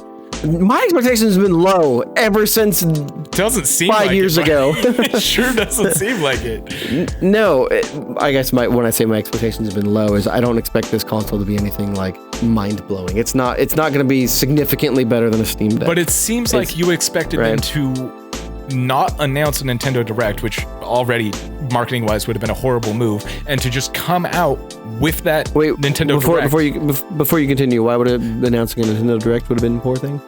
My expectations have been low ever since doesn't seem 5 years ago. It sure doesn't seem like it. No, I guess when I say my expectations have been low is I don't expect this console to be anything like mind-blowing. It's not going to be significantly better than a Steam Deck. But it seems like you expected them to not announce a Nintendo Direct, which already marketing-wise would have been a horrible move, and to just come out with that Nintendo Direct. Before you continue, why would announcing a Nintendo Direct would have been a poor thing?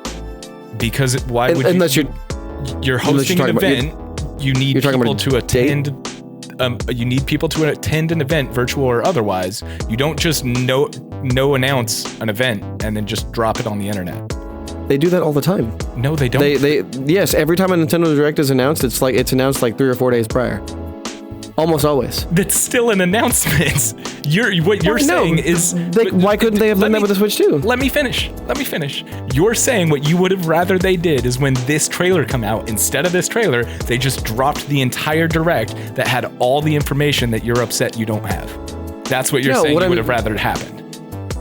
Because why would unless you're hosting an event, you need people to attend. You need people to attend an event, virtual or otherwise. You don't just announce an event and then just drop it on the internet. They do that all the time. No, they don't. Yes, every time a Nintendo Direct is announced, it's announced like 3 or 4 days prior. Almost always. That's still an announcement. What you're saying is... why couldn't they have done that with the Switch 2? Let me finish. You're saying what you would have rather they did is when this trailer come out, instead of this trailer, they just dropped the entire Direct that had all the information that you're upset you don't have. That's what you're saying you would have rather it happened.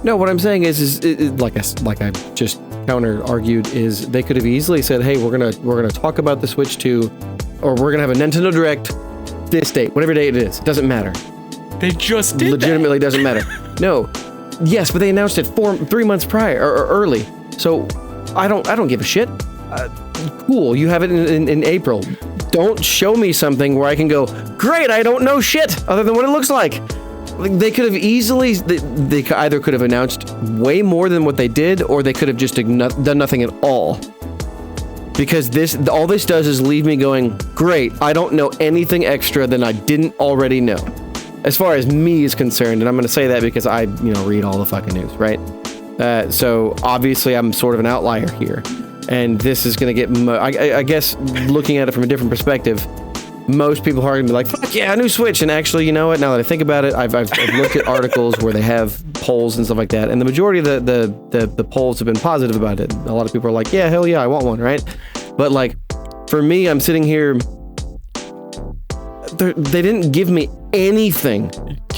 No, what I'm saying is like I just counter-argued, is they could have easily said, hey, we're gonna talk about the Switch 2, or we're gonna have a Nintendo Direct this date, whatever date it is. Doesn't matter. They just did Legitimately doesn't matter. No. Yes, but they announced it 3 months prior or early. So I don't give a shit. Cool, you have it in April. Don't show me something where I can go, great, I don't know shit other than what it looks like. They could have easily, they either could have announced way more than what they did, or they could have just done nothing at all. Because all this does is leave me going, great, I don't know anything extra than I didn't already know. As far as me is concerned, and I'm going to say that because I, read all the fucking news, right? So obviously I'm sort of an outlier here. And this is going to get, I guess, looking at it from a different perspective, most people are going to be like, fuck yeah, a new Switch. And actually, you know what? Now that I think about it, I've looked at articles where they have polls and stuff like that. And the majority of the polls have been positive about it. A lot of people are like, yeah, hell yeah, I want one, right? But like, for me, I'm sitting here, they didn't give me anything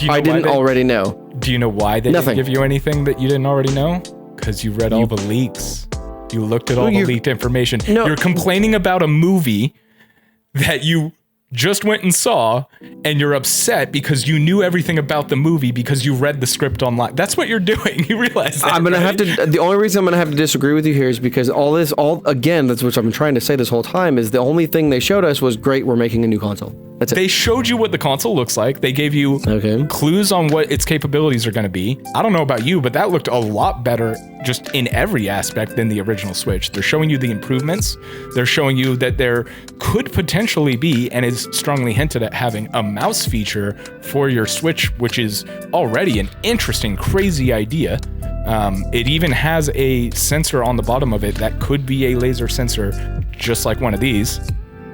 I didn't already know. Do you know why they didn't give you anything that you didn't already know? Because you read all the leaks. You looked at all the leaked information. No, you're complaining about a movie that you just went and saw, and you're upset because you knew everything about the movie because you read the script online. That's what you're doing. You realize that, I'm gonna have to. The only reason I'm gonna have to disagree with you here is because again, that's what I'm trying to say this whole time, is the only thing they showed us was, great, we're making a new console. That's it. They showed you what the console looks like. They gave you clues on what its capabilities are going to be. I don't know about you, but that looked a lot better just in every aspect than the original Switch. They're showing you the improvements. They're showing you that there could potentially be, and is strongly hinted at, having a mouse feature for your Switch, which is already an interesting, crazy idea. It even has a sensor on the bottom of it that could be a laser sensor, just like one of these.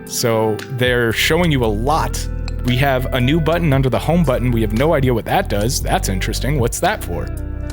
So they're showing you a lot. We have a new button under the home button. We have no idea what that does. That's interesting. What's that for?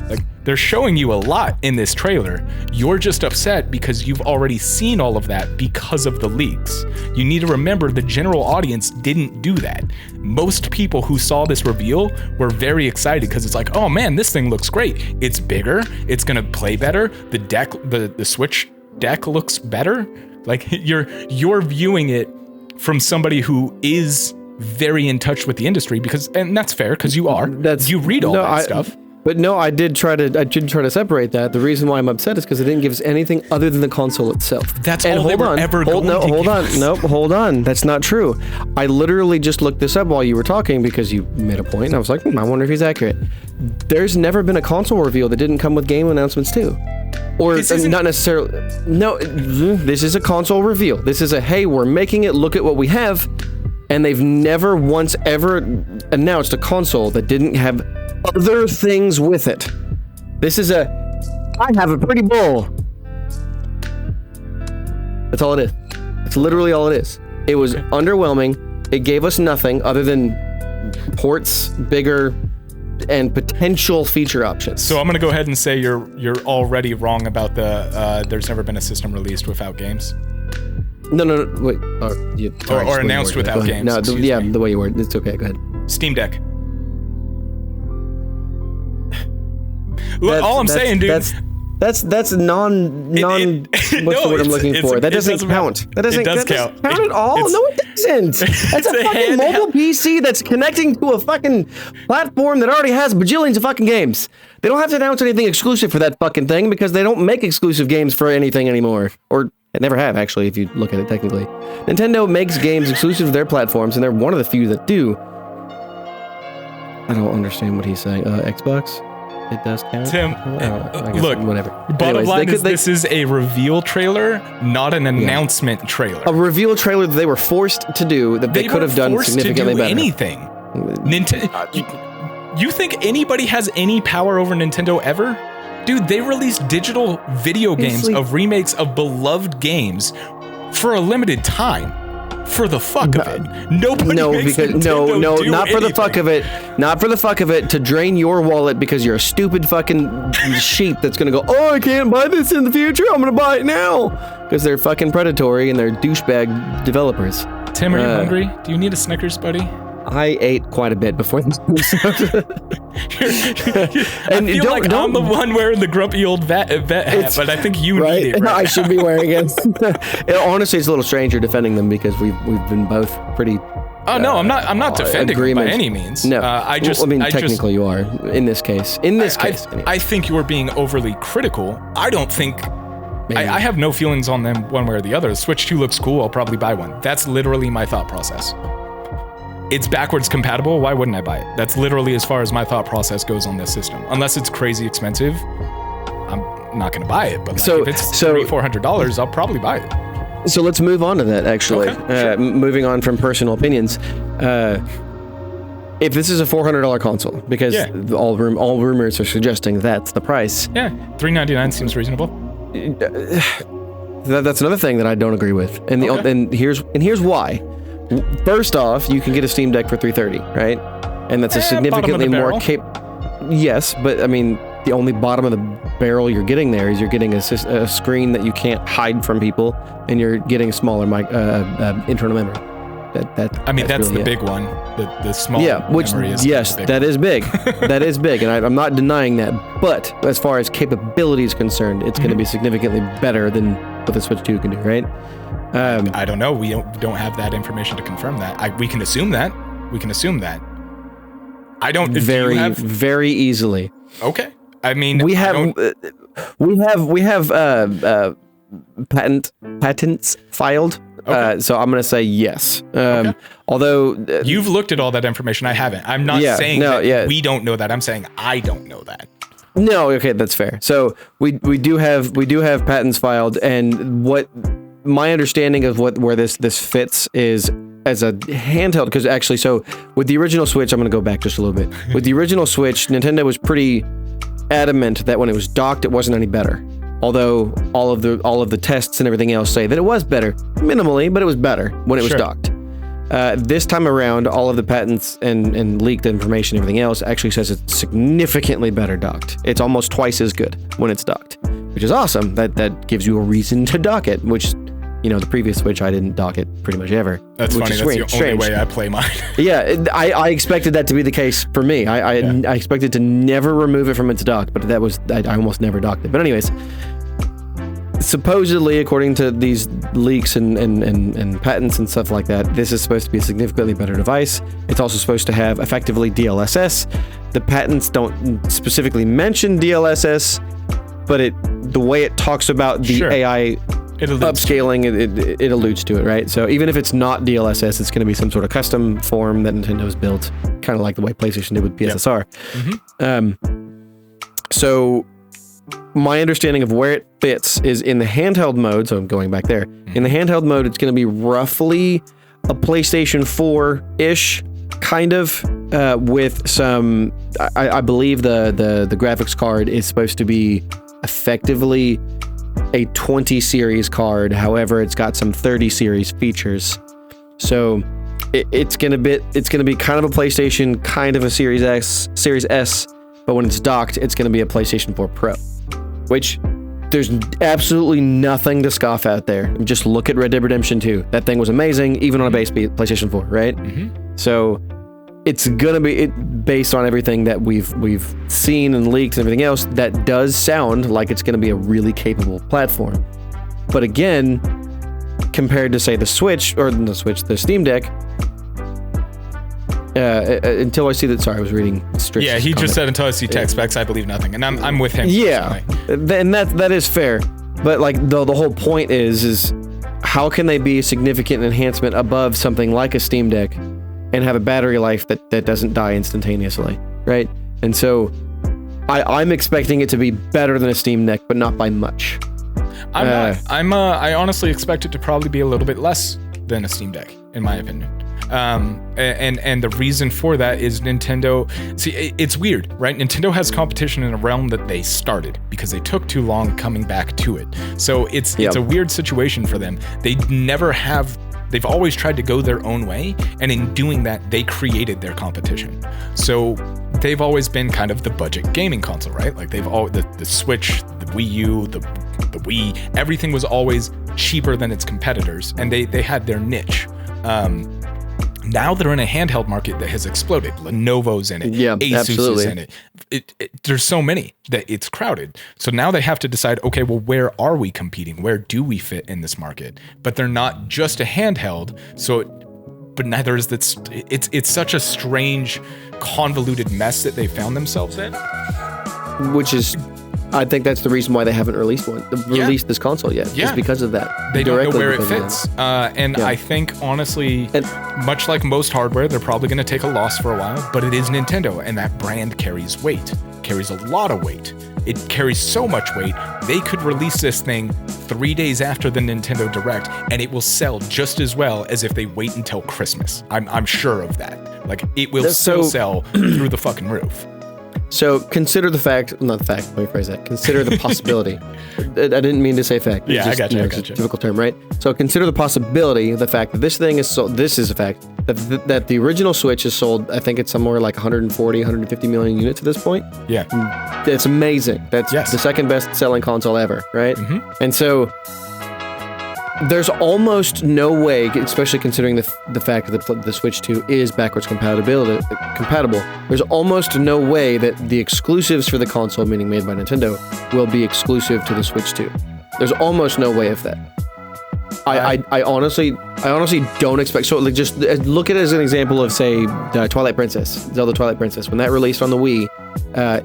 Like, they're showing you a lot in this trailer. You're just upset because you've already seen all of that because of the leaks. You need to remember the general audience didn't do that. Most people who saw this reveal were very excited because it's like, oh man, this thing looks great. It's bigger. It's gonna play better. The deck, the Switch deck looks better. Like, you're viewing it from somebody who is very in touch with the industry, and that's fair because you are. You read all that stuff. But no, I did try to separate that. The reason why I'm upset is because it didn't give us anything other than the console itself. That's all they were ever going to give us. Nope, hold on. That's not true. I literally just looked this up while you were talking because you made a point, and I was like, I wonder if he's accurate. There's never been a console reveal that didn't come with game announcements too. Or not necessarily. No, this is a console reveal. This is a, hey, we're making it, look at what we have. And they've never once ever announced a console that didn't have other things with it. This is I have a pretty bull. That's all it is. It's literally all it is. It was underwhelming. It gave us nothing other than ports, bigger, and potential feature options. So I'm going to go ahead and say you're already wrong about the there's never been a system released without games. No, wait. Or announced without games. No, the way you word. It's okay. Go ahead. Steam Deck. Look, all I'm saying, dude. That's non. What's the word I'm looking for? That doesn't count. That doesn't count at all. No, it doesn't. That's a fucking mobile PC that's connecting to a fucking platform that already has bajillions of fucking games. They don't have to announce anything exclusive for that fucking thing because they don't make exclusive games for anything anymore. Or they never have, actually, if you look at it technically. Nintendo makes games exclusive to their platforms, and they're one of the few that do. I don't understand what he's saying. Xbox? It does count. Tim, look, whatever. Bottom line is this is a reveal trailer, not an announcement trailer. A reveal trailer that they were forced to do that they could have done significantly better. Anything. You think anybody has any power over Nintendo ever? Dude, they released digital video games of remakes of beloved games for a limited time. for the fuck of it. Nobody No, makes because Nintendo no, do not for the anything. fuck of it. Not for the fuck of it to drain your wallet because you're a stupid fucking sheep that's gonna go, oh, I can't buy this in the future. I'm gonna buy it now because they're fucking predatory and they're douchebag developers. Tim, are you hungry? Do you need a Snickers, buddy? I ate quite a bit before this episode. And I feel like I'm the one wearing the grumpy old vet hat, but I think you need it right I now. should be wearing it. Honestly, it's a little stranger defending them because we've been both pretty. Oh no, I'm not defending them by any means. No, Technically you are in this case. Anyway. I think you're being overly critical. I don't think. I have no feelings on them one way or the other. The Switch 2 looks cool. I'll probably buy one. That's literally my thought process. It's backwards compatible. Why wouldn't I buy it? That's literally as far as my thought process goes on this system. Unless it's crazy expensive, I'm not going to buy it. But if it's $300-$400, I'll probably buy it. So let's move on to that. Actually, Okay, sure. Moving on from personal opinions. If this is a $400 console, because all rumors are suggesting that's the price. Yeah, $399 seems reasonable. That's another thing that I don't agree with, and here's why. First off, you can get a Steam Deck for $330, right? And that's a significantly more Yes, but I mean, the only bottom of the barrel you're getting there is you're getting a screen that you can't hide from people, and you're getting a smaller internal memory. That's really the big one. The small memory is that is big. That is big, and I'm not denying that. But as far as capability is concerned, it's going to be significantly better than what the Switch 2 can do, right? I don't know. We don't have that information to confirm that. We can assume that. I don't. Very easily. Okay. I mean, we have patents filed. Okay. So I'm gonna say yes. Okay. Although you've looked at all that information, I haven't. I'm not saying we don't know that. I'm saying I don't know that. No, okay, that's fair. So we do have patents filed, and what my understanding of where this fits is as a handheld, because actually, so with the original Switch, I'm gonna go back just a little bit. With the original Switch, Nintendo was pretty adamant that when it was docked, it wasn't any better. Although all of the tests and everything else say that it was better, minimally, but it was better when it was docked. This time around, all of the patents and leaked information, everything else actually says it's significantly better docked. It's almost twice as good when it's docked, which is awesome. That gives you a reason to dock it, which, the previous Switch, I didn't dock it pretty much ever. That's funny. That's the only way I play mine. Yeah, I expected that to be the case for me. I expected to never remove it from its dock, but I almost never docked it. But anyways, supposedly, according to these leaks and patents and stuff like that, this is supposed to be a significantly better device. It's also supposed to have effectively DLSS. The patents don't specifically mention DLSS, but the way it talks about the AI upscaling, it alludes to it, right? So even if it's not DLSS, it's going to be some sort of custom form that Nintendo's built, kind of like the way PlayStation did with PSSR. Yep. So my understanding of where it fits is in the handheld mode. So I'm going back there. In the handheld mode, it's going to be roughly a PlayStation 4-ish, kind of, with some. I believe the graphics card is supposed to be effectively a 20 series card. However, it's got some 30 series features. So it's gonna be kind of a PlayStation, kind of a Series S, but when it's docked, it's gonna be a PlayStation 4 Pro. Which there's absolutely nothing to scoff at there. Just look at Red Dead Redemption 2. That thing was amazing, even on a base PlayStation 4, right? So it's gonna be based on everything that we've seen and leaked and everything else. That does sound like it's gonna be a really capable platform. But again, compared to say the Steam Deck. Until I see that. Sorry, I was reading Strix's he comment. just said until I see tech specs, I believe nothing, and I'm with him. Yeah, and that is fair. But like the whole point is how can they be a significant enhancement above something like a Steam Deck and have a battery life that doesn't die instantaneously, right? And so I'm expecting it to be better than a Steam Deck, but not by much. I honestly expect it to probably be a little bit less than a Steam Deck, in my opinion. And the reason for that is Nintendo. See, it's weird, right? Nintendo has competition in a realm that they started because they took too long coming back to it. So it's a weird situation for them. They never have they've always tried to go their own way, and in doing that, they created their competition. So they've always been kind of the budget gaming console, right? Like they've all the Switch, the Wii U, the Wii, everything was always cheaper than its competitors, and they had their niche. Now they're in a handheld market that has exploded. Lenovo's in it. Yeah, Asus absolutely. is in it. There's so many that it's crowded. So now they have to decide, okay, well, where are we competing? Where do we fit in this market? But they're not just a handheld. But neither is that. It's such a strange, convoluted mess that they found themselves in. Which is, I think that's the reason why they haven't released this console yet. Yeah. Is because of that. They don't know where it because of fits. And I think, honestly, much like most hardware, they're probably going to take a loss for a while, but it is Nintendo, and that brand carries weight, carries a lot of weight. It carries so much weight, they could release this thing 3 days after the Nintendo Direct, and it will sell just as well as if they wait until Christmas. I'm sure of that. Like, it will still sell through the fucking roof. So consider the fact, not the fact, let me phrase that. Consider the possibility. I didn't mean to say fact. Yeah, I got you. It's a difficult term, right? So consider the possibility of the fact that this thing is sold. This is a fact that the original Switch is sold. I think it's somewhere like 140, 150 million units at this point. Yeah. It's amazing. That's the second best selling console ever, right? Mm-hmm. And so there's almost no way, especially considering the fact that the Switch 2 is backwards compatible. There's almost no way that the exclusives for the console, meaning made by Nintendo, will be exclusive to the Switch 2. There's almost no way of that. I honestly don't expect. So like, just look at it as an example of, say, Zelda Twilight Princess. When that released on the Wii,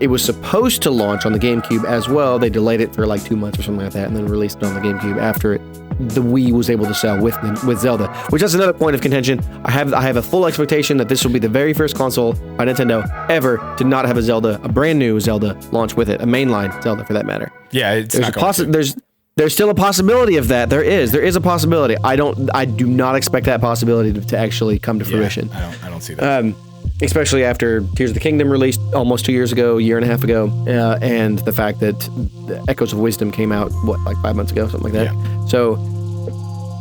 it was supposed to launch on the GameCube as well. They delayed it for like 2 months or something like that, and then released it on the GameCube after the Wii was able to sell with Zelda. Which is another point of contention. I have a full expectation that this will be the very first console by Nintendo ever to not have a brand new Zelda launch with it, a mainline Zelda for that matter. Yeah, There's still a possibility of that. There is a possibility. I do not expect that possibility to actually come to fruition. I don't see that. Especially after Tears of the Kingdom released almost 2 years ago, a year and a half ago, and the fact that the Echoes of Wisdom came out, like 5 months ago, something like that. Yeah. So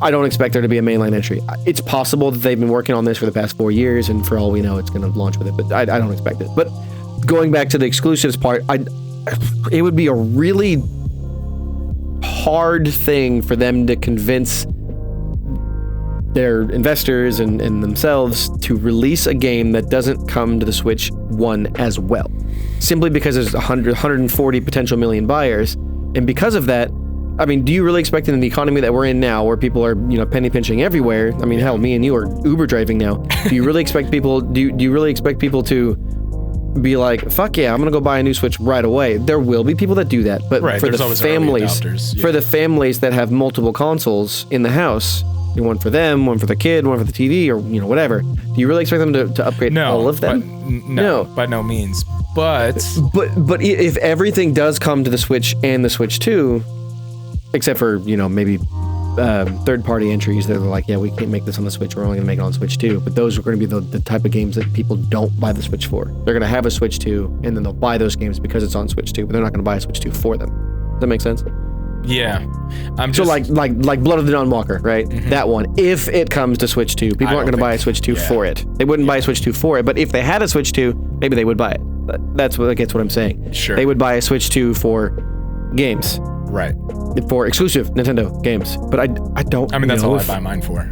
I don't expect there to be a mainline entry. It's possible that they've been working on this for the past 4 years, and for all we know, it's going to launch with it, but I don't expect it. But going back to the exclusives part, it would be a really hard thing for them to convince their investors and themselves to release a game that doesn't come to the Switch 1 as well. Simply because there's 140 potential million buyers. And because of that, I mean, do you really expect in the economy that we're in now, where people are, penny pinching everywhere? I mean, hell, me and you are Uber driving now. Do you really expect people? Do you really expect people to be like, fuck yeah, I'm gonna go buy a new Switch right away? There will be people that do that, but for the families that have multiple consoles in the house, one for them, one for the kid, one for the TV, or whatever, do you really expect them to upgrade all of them? No, by no means. But if everything does come to the Switch and the Switch 2, except for maybe third-party entries that are like, yeah, we can't make this on the Switch, we're only gonna make it on Switch 2, but those are going to be the type of games that people don't buy the Switch for. They're going to have a Switch 2, and then they'll buy those games because it's on Switch 2, but they're not going to buy a Switch 2 for them. Does that make sense? Yeah. So like Blood of the Dawnwalker, right? Mm-hmm. That one. If it comes to Switch 2, people aren't going to buy a Switch 2 for it. They wouldn't buy a Switch 2 for it, but if they had a Switch 2, maybe they would buy it. That's what I'm saying. Sure. They would buy a Switch 2 for games. Right. For exclusive Nintendo games. But I don't I mean, that's all I buy mine for.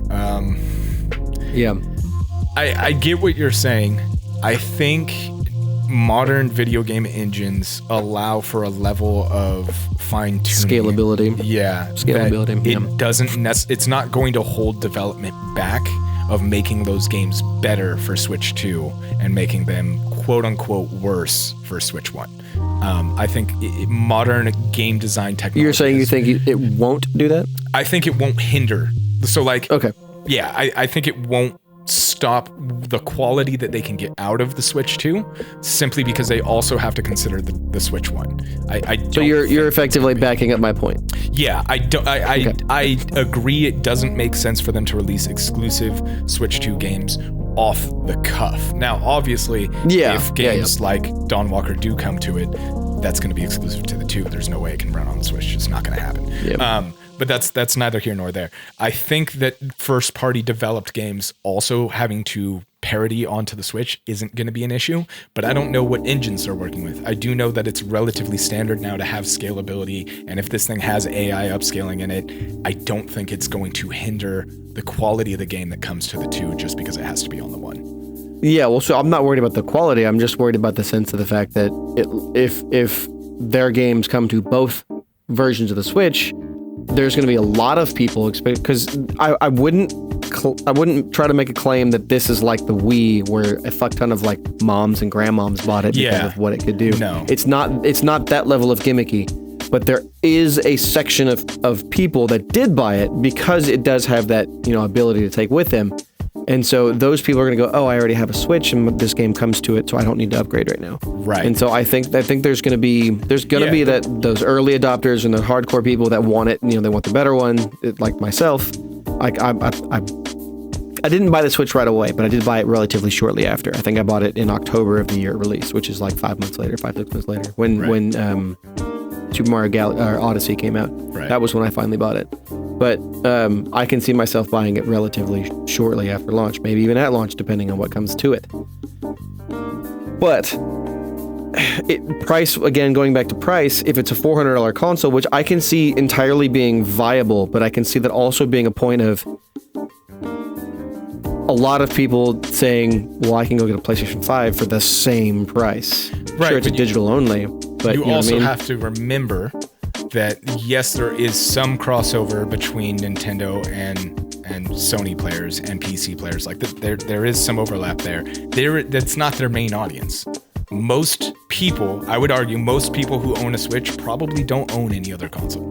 Yeah. I get what you're saying. I think modern video game engines allow for a level of fine-tuning. Scalability. Yeah. Scalability. It doesn't it's not going to hold development back of making those games better for Switch 2 and making them quote-unquote worse for Switch 1. I think modern game design technology... You're saying you think it won't do that? I think it won't hinder. So like... Okay. Yeah, I think it won't stop the quality that they can get out of the Switch 2 simply because they also have to consider the Switch 1. I don't. So you're effectively backing up my point. Yeah, I agree it doesn't make sense for them to release exclusive Switch 2 games off the cuff. Now, obviously, if games like Dawnwalker do come to it, that's going to be exclusive to the 2. There's no way it can run on the Switch. It's not going to happen. but that's neither here nor there. I think that first party developed games also having to parity onto the Switch isn't going to be an issue, but I don't know what engines they're working with. I do know that it's relatively standard now to have scalability, and if this thing has AI upscaling in it, I don't think it's going to hinder the quality of the game that comes to the two just because it has to be on the one. Yeah, well, so I'm not worried about the quality. I'm just worried about the sense of the fact that if their games come to both versions of the Switch, there's going to be a lot of people because I wouldn't try to make a claim that this is like the Wii, where a fuck ton of like moms and grandmoms bought it because of what it could do. No, it's not that level of gimmicky, but there is a section of people that did buy it because it does have that, you know, ability to take with them. And so those people are going to go, oh, I already have a Switch and this game comes to it, so I don't need to upgrade right now. Right. And so I think there's going to be that those early adopters and the hardcore people that want it, you know, they want the better one, like myself. Like I didn't buy the Switch right away, but I did buy it relatively shortly after. I think I bought it in October of the year it released, which is like 5 6 months later, when Super Mario Odyssey came out. Right. That was when I finally bought it. But I can see myself buying it relatively shortly after launch, maybe even at launch, depending on what comes to it. But price, again, going back to price, if it's a $400 console, which I can see entirely being viable, but I can see that also being a point of a lot of people saying, well, I can go get a PlayStation 5 for the same price. Right, sure, it's digital only, but you know also what I mean? have to remember that yes, there is some crossover between Nintendo and Sony players and PC players. Like there is some overlap there. That's not their main audience. Most people, I would argue, most people who own a Switch probably don't own any other console.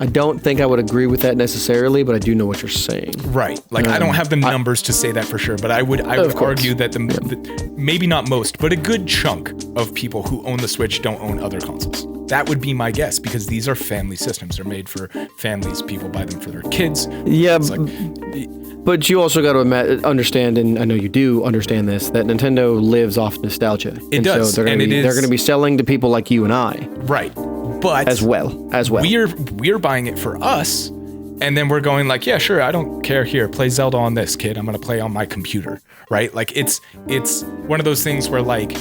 I don't think I would agree with that necessarily, but I do know what you're saying. Right. Like I don't have the numbers to say that for sure, but I would argue that maybe not most, but a good chunk of people who own the Switch don't own other consoles. That would be my guess, because these are family systems. They're made for families. People buy them for their kids. Yeah, but you also got to understand, and I know you do understand this, that Nintendo lives off nostalgia. It does, so they're going to be selling to people like you and I. Right. But as well. We're buying it for us, and then we're going like, yeah, sure, I don't care. Here, play Zelda on this, kid. I'm gonna play on my computer, right? Like it's one of those things where like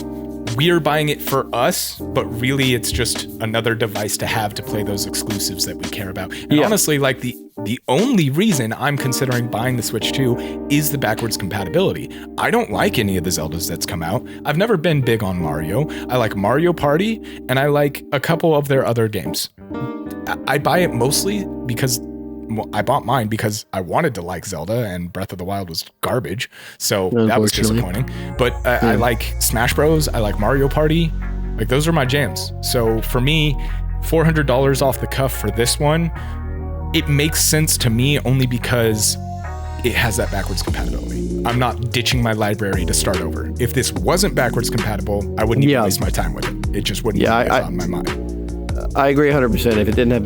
we're buying it for us, but really it's just another device to have to play those exclusives that we care about. And honestly, like the only reason I'm considering buying the Switch 2 is the backwards compatibility. I don't like any of the Zeldas that's come out. I've never been big on Mario. I like Mario Party, and I like a couple of their other games. I buy it mostly because I bought mine because I wanted to like Zelda, and Breath of the Wild was garbage, so that was disappointing. But I like Smash Bros. I like Mario Party. Like those are my jams. So for me, $400 off the cuff for this one, it makes sense to me only because it has that backwards compatibility. I'm not ditching my library to start over. If this wasn't backwards compatible, I wouldn't even waste my time with it. It just wouldn't be on my mind. I agree 100%. If it didn't have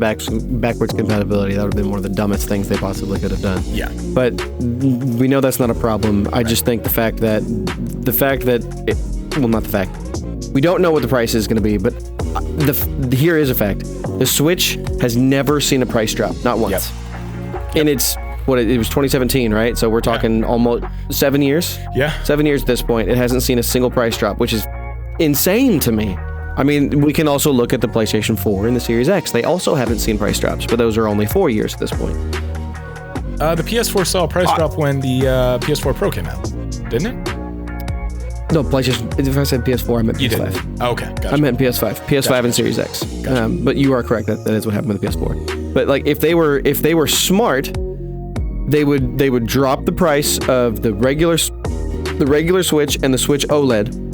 backwards compatibility, that would have been one of the dumbest things they possibly could have done. Yeah. But we know that's not a problem. I just think the fact that we don't know what the price is going to be, but here is a fact. The Switch has never seen a price drop, not once. Yep. And it was 2017, right? So we're talking almost 7 years? Yeah. 7 years at this point. It hasn't seen a single price drop, which is insane to me. I mean, we can also look at the PlayStation 4 and the Series X. They also haven't seen price drops, but those are only 4 years at this point. The PS4 saw a price drop when the PS4 Pro came out, didn't it? No, PlayStation. If I said PS4, I meant PS5. You didn't. Okay, gotcha. I meant PS5. PS5 and Series X. Gotcha. But you are correct. That is what happened with the PS4. But like, if they were smart, they would drop the price of the regular Switch and the Switch OLED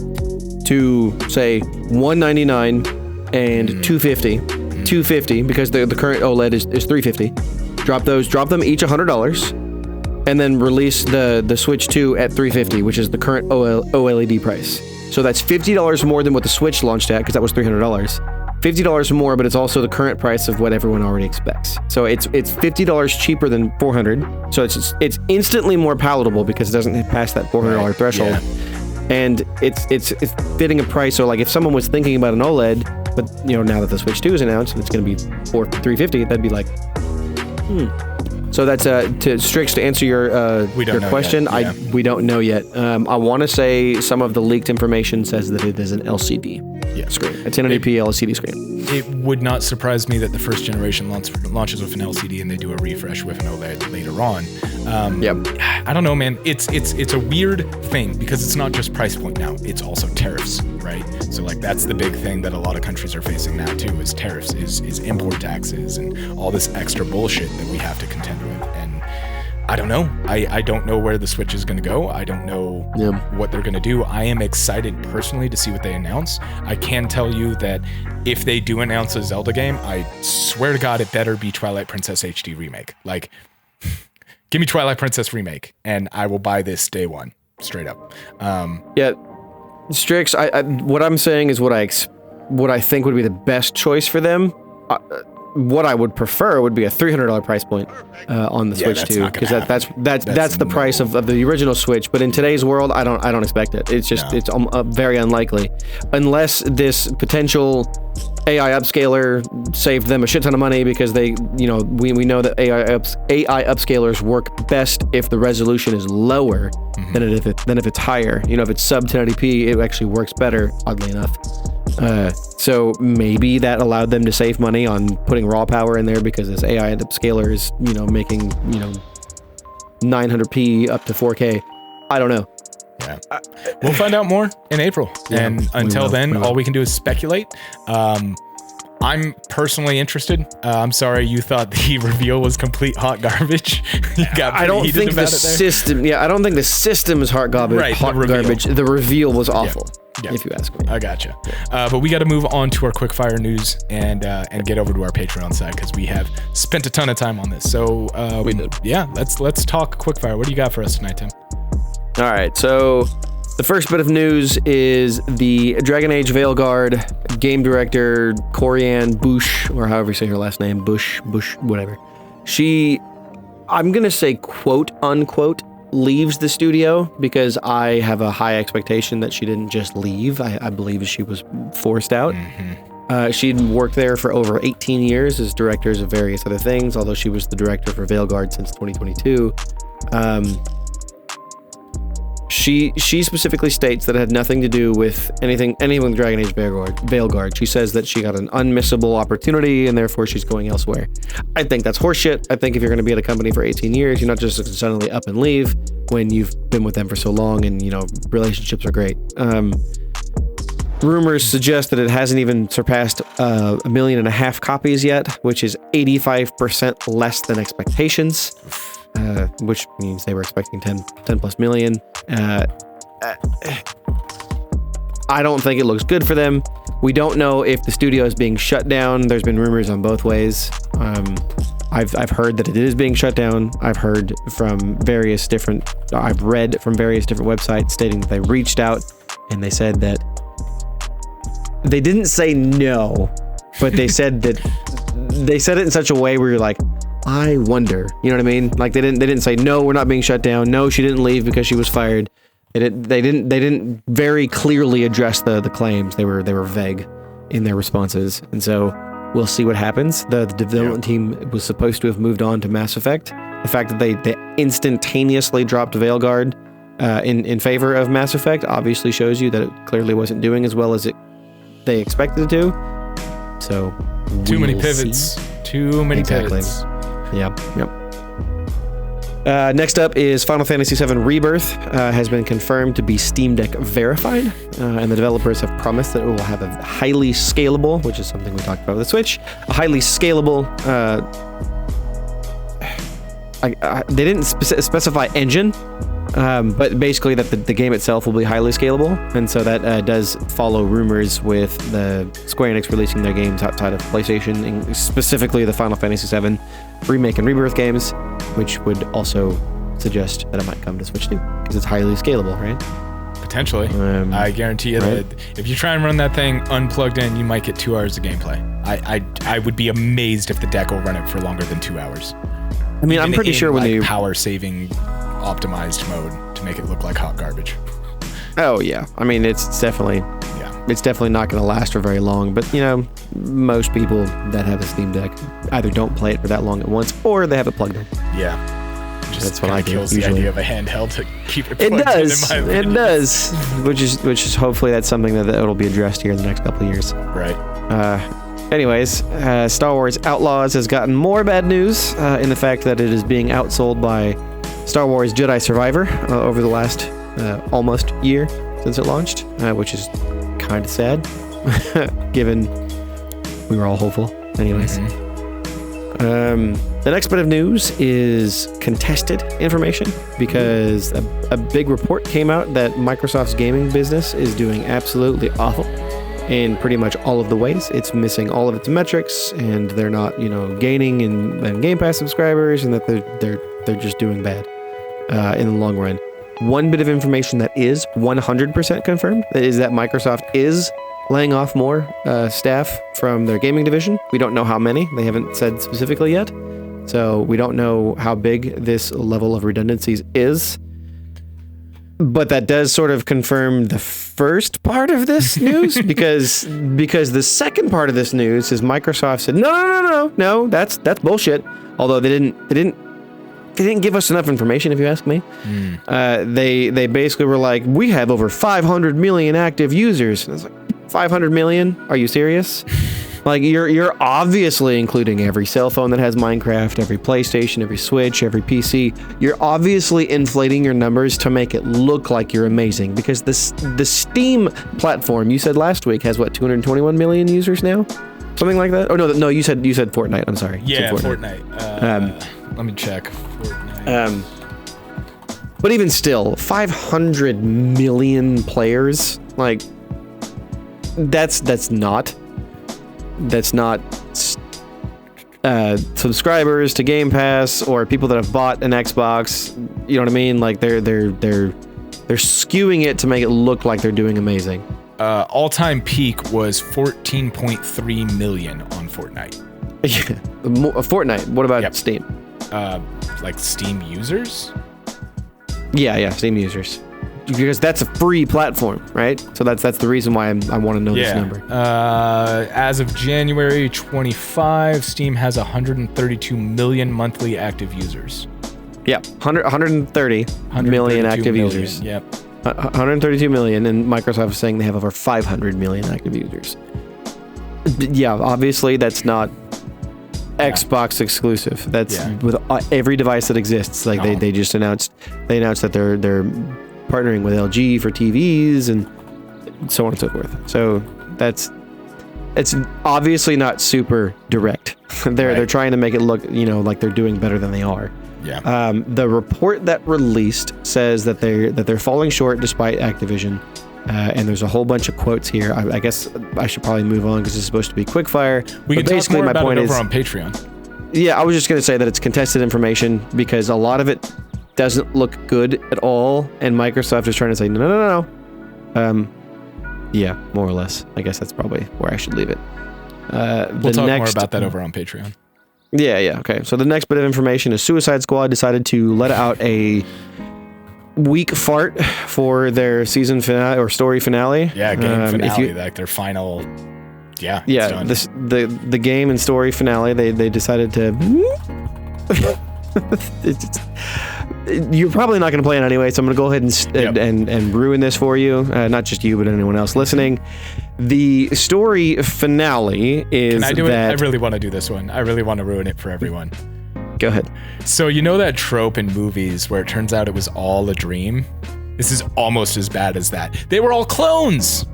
to say $199 and $250 because the current OLED is $350. Drop them each $100, and then release the Switch 2 at $350, which is the current OLED price. So that's $50 more than what the Switch launched at, because that was $300. $50 more, but it's also the current price of what everyone already expects. So it's $50 cheaper than $400. So it's instantly more palatable because it doesn't pass that $400 threshold. Yeah. And it's fitting a price. So like if someone was thinking about an OLED, But now that the Switch 2 is announced and it's going to be $350, that'd be like, So that's to Strix, to answer your question. Yet. Yeah. We don't know yet. I want to say some of the leaked information says that it is an LCD screen, a 1080p LCD screen. It would not surprise me that the first generation launches with an LCD and they do a refresh with an OLED later on. I don't know, man. It's a weird thing because it's not just price point now. It's also tariffs, right? So like that's the big thing that a lot of countries are facing now too, is tariffs, is import taxes and all this extra bullshit that we have to contend with. And I don't know. I don't know where the Switch is going to go. I don't know what they're going to do. I am excited personally to see what they announce. I can tell you that if they do announce a Zelda game, I swear to God, it better be Twilight Princess HD Remake. Like, give me Twilight Princess Remake, and I will buy this day one, straight up. Strix, what I'm saying is what I think would be the best choice for them. What I would prefer would be a $300 price point on the Switch 2, because that's the price of the original Switch. But in today's world, I don't expect it. It's just it's very unlikely, unless this potential AI upscaler saved them a shit ton of money, because we know that AI upscalers work best if the resolution is lower than if it's higher. If it's sub 1080p, it actually works better, oddly enough. So maybe that allowed them to save money on putting raw power in there, because this AI upscaler is, making, 900p up to 4K. I don't know. Yeah. We'll find out more in April. And until then, all we can do is speculate. I'm personally interested. I'm sorry you thought the reveal was complete hot garbage. I don't think the system. I don't think the system is hot garbage. Right, garbage. The reveal was awful. Yeah. If you ask me. I gotcha. But we got to move on to our quickfire news and get over to our Patreon side, because we have spent a ton of time on this. So we did. Yeah, let's talk quickfire. What do you got for us tonight, Tim? All right, so the first bit of news is the Dragon Age Veilguard game director Corianne Bush, or however you say her last name, Bush, whatever. She, I'm gonna say quote unquote, leaves the studio, because I have a high expectation that she didn't just leave. I believe she was forced out. She'd worked there for over 18 years as directors of various other things, although she was the director for Veilguard since 2022. She specifically states that it had nothing to do with anything with Dragon Age Veilguard. She says that she got an unmissable opportunity and therefore she's going elsewhere. I think that's horseshit. I think if you're going to be at a company for 18 years, you're not just suddenly up and leave when you've been with them for so long and, relationships are great. Rumors suggest that it hasn't even surpassed 1.5 million copies yet, which is 85% less than expectations. Which means they were expecting 10 plus million. I don't think it looks good for them. We don't know if the studio is being shut down. There's been rumors on both ways. I've heard that it is being shut down. I've read from various different websites stating that they reached out and they said that they didn't say no, but they said that they said it in such a way where you're like, I wonder, you know what I mean? Like they didn't say no, we're not being shut down. No, she didn't leave because she was fired. They didn't very clearly address the claims. They were vague in their responses, and so we'll see what happens. The development team was supposed to have moved on to Mass Effect. The fact that they instantaneously dropped Veilguard in favor of Mass Effect obviously shows you that it clearly wasn't doing as well as they expected it to. So too many pivots. Too many pivots. Yep. Next up is Final Fantasy VII Rebirth has been confirmed to be Steam Deck verified, and the developers have promised that it will have a highly scalable, which is something we talked about with the Switch, a highly scalable, they didn't specify engine, but basically that the game itself will be highly scalable, and so that does follow rumors with the Square Enix releasing their games outside of PlayStation, and specifically the Final Fantasy VII Remake and Rebirth games, which would also suggest that it might come to Switch 2, because it's highly scalable, right? Potentially. I guarantee you that if you try and run that thing unplugged in, you might get 2 hours of gameplay. I would be amazed if the deck will run it for longer than 2 hours. I mean, I'm pretty sure when they power saving optimized mode to make it look like hot garbage. Oh yeah, I mean it's definitely it's definitely not going to last for very long. But, most people that have a Steam Deck either don't play it for that long at once, or they have it plugged in. Yeah. That's what I do. Kills usually. the idea of a handheld to keep it It plugged does. in, in my opinion. It does. Which is hopefully that's something that it'll be addressed here in the next couple of years. Right. Anyways, Star Wars Outlaws has gotten more bad news in the fact that it is being outsold by Star Wars Jedi Survivor over the last almost year since it launched, which is kind of sad, given we were all hopeful. Anyways. The next bit of news is contested information, because a big report came out that Microsoft's gaming business is doing absolutely awful in pretty much all of the ways. It's missing all of its metrics, and they're not, gaining in Game Pass subscribers, and that they're just doing bad in the long run. One bit of information that is 100% confirmed is that Microsoft is laying off more staff from their gaming division. We don't know how many. They haven't said specifically yet. So we don't know how big this level of redundancies is. But that does sort of confirm the first part of this news, because the second part of this news is Microsoft said, no, that's bullshit. Although they didn't give us enough information, if you ask me. They basically were like, we have over 500 million active users. And I was like, 500 million? Are you serious? Like, you're obviously including every cell phone that has Minecraft, every PlayStation, every Switch, every PC. You're obviously inflating your numbers to make it look like you're amazing, because the Steam platform, you said last week, has what, 221 million users now? Something like that? Oh no, you said Fortnite. I'm sorry. Yeah, Fortnite. Let me check. Fortnite. But even still, 500 million players, like, that's not subscribers to Game Pass or people that have bought an Xbox. You know what I mean? Like, they're skewing it to make it look like they're doing amazing. All-time peak was 14.3 million on Fortnite. Yeah, Fortnite. What about Steam? Like Steam users? Yeah, Steam users. Because that's a free platform, right? So that's the reason why I want to know this number. As of January 25, Steam has 132 million monthly active users. Yeah, 130 million active users. Yep. 132 million, and Microsoft is saying they have over 500 million active users. Yeah, obviously that's not Xbox exclusive. That's with every device that exists. Like they just announced that they're partnering with LG for TVs and so on and so forth. So it's obviously not super direct. They're trying to make it look, like they're doing better than they are. Yeah. The report that released says that they're falling short despite Activision. And there's a whole bunch of quotes here. I guess I should probably move on because it's supposed to be quickfire. We can talk more about it over on Patreon. Yeah, I was just going to say that it's contested information because a lot of it doesn't look good at all, and Microsoft is trying to say no. Yeah, more or less. I guess that's probably where I should leave it. We'll talk more about that over on Patreon. Yeah. Okay. So the next bit of information is Suicide Squad decided to let out a weak fart for their season finale or story finale. Yeah, game finale, like their final. Yeah. The game and story finale. They decided to. You're probably not going to play it anyway, so I'm going to go ahead and ruin this for you. Not just you, but anyone else listening. The story finale is. Can I do it? I really want to do this one. I really want to ruin it for everyone. Go ahead. So you know that trope in movies where it turns out it was all a dream? This is almost as bad as that. They were all clones.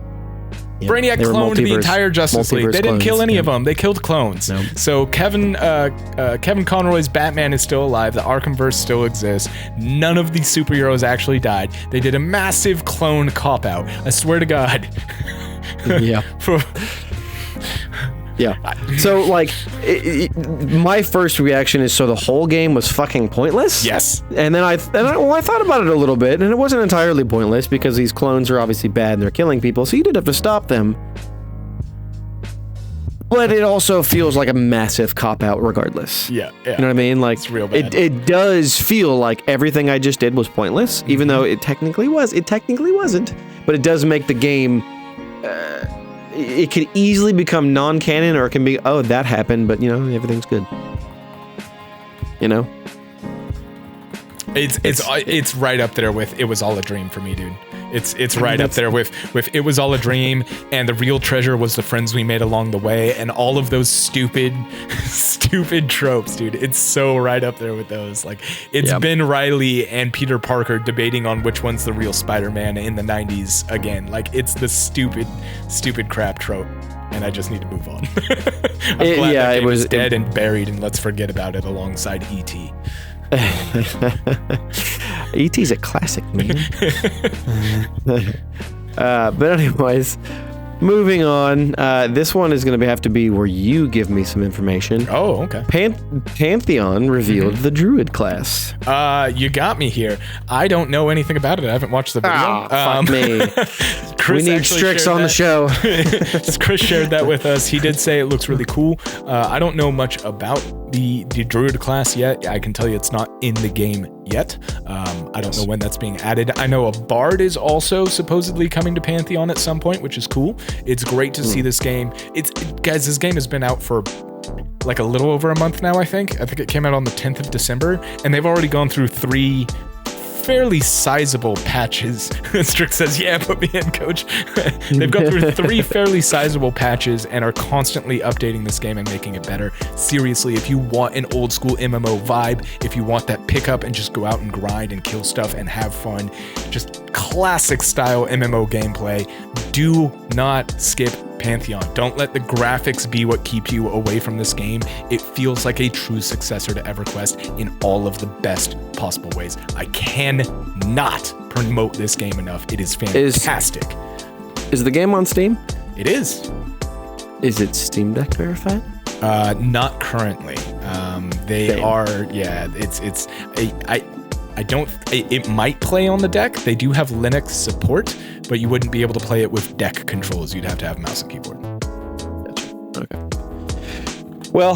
Yeah, Brainiac cloned the entire Justice League. They didn't kill any of them. They killed clones. Nope. So Kevin Conroy's Batman is still alive. The Arkhamverse still exists. None of these superheroes actually died. They did a massive clone cop-out. I swear to God. Yeah. Yeah. So, like, my first reaction is, so the whole game was fucking pointless? Yes. And then I thought about it a little bit, and it wasn't entirely pointless because these clones are obviously bad and they're killing people, so you did have to stop them. But it also feels like a massive cop-out regardless. Yeah. You know what I mean? Like, it's real bad. It does feel like everything I just did was pointless, even though it technically was. It technically wasn't. But it does make the game it could easily become non-canon, or it can be, oh, that happened, but everything's good. It's right up there with It Was All a Dream for me, dude. It's right up there with It Was All a Dream, and the real treasure was the friends we made along the way, and all of those stupid tropes, dude. It's so right up there with those. Like, it's Ben Reilly and Peter Parker debating on which one's the real Spider-Man in the 90s again. Like, it's the stupid crap trope, and I just need to move on. I'm glad that game is dead and buried, and let's forget about it alongside E.T. E.T.'s a classic, man. But anyways, moving on. This one is going to have to be where you give me some information. Oh, okay. Pantheon revealed the Druid class. You got me here. I don't know anything about it. I haven't watched the video. Fuck me. We need Strix on the show. Chris shared that with us. He did say it looks really cool. I don't know much about the Druid class yet. I can tell you it's not in the game yet. I don't know when that's being added. I know a Bard is also supposedly coming to Pantheon at some point, which is cool. It's great to see this game. Guys, this game has been out for like a little over a month now, I think. I think it came out on the 10th of December, and they've already gone through 3 fairly sizable patches. Strix says, yeah, put me in, coach. They've gone through 3 fairly sizable patches and are constantly updating this game and making it better. Seriously, if you want an old school MMO vibe, if you want that pick up and just go out and grind and kill stuff and have fun, just classic style MMO gameplay, do not skip Pantheon. Don't let the graphics be what keep you away from this game. It feels like a true successor to EverQuest in all of the best possible ways. I cannot promote this game enough. It is fantastic. Is the game on Steam? It is. Is it Steam Deck verified? Not currently. They are. Yeah. It might play on the deck. They do have Linux support, but you wouldn't be able to play it with deck controls. You'd have to have mouse and keyboard. Okay. Well,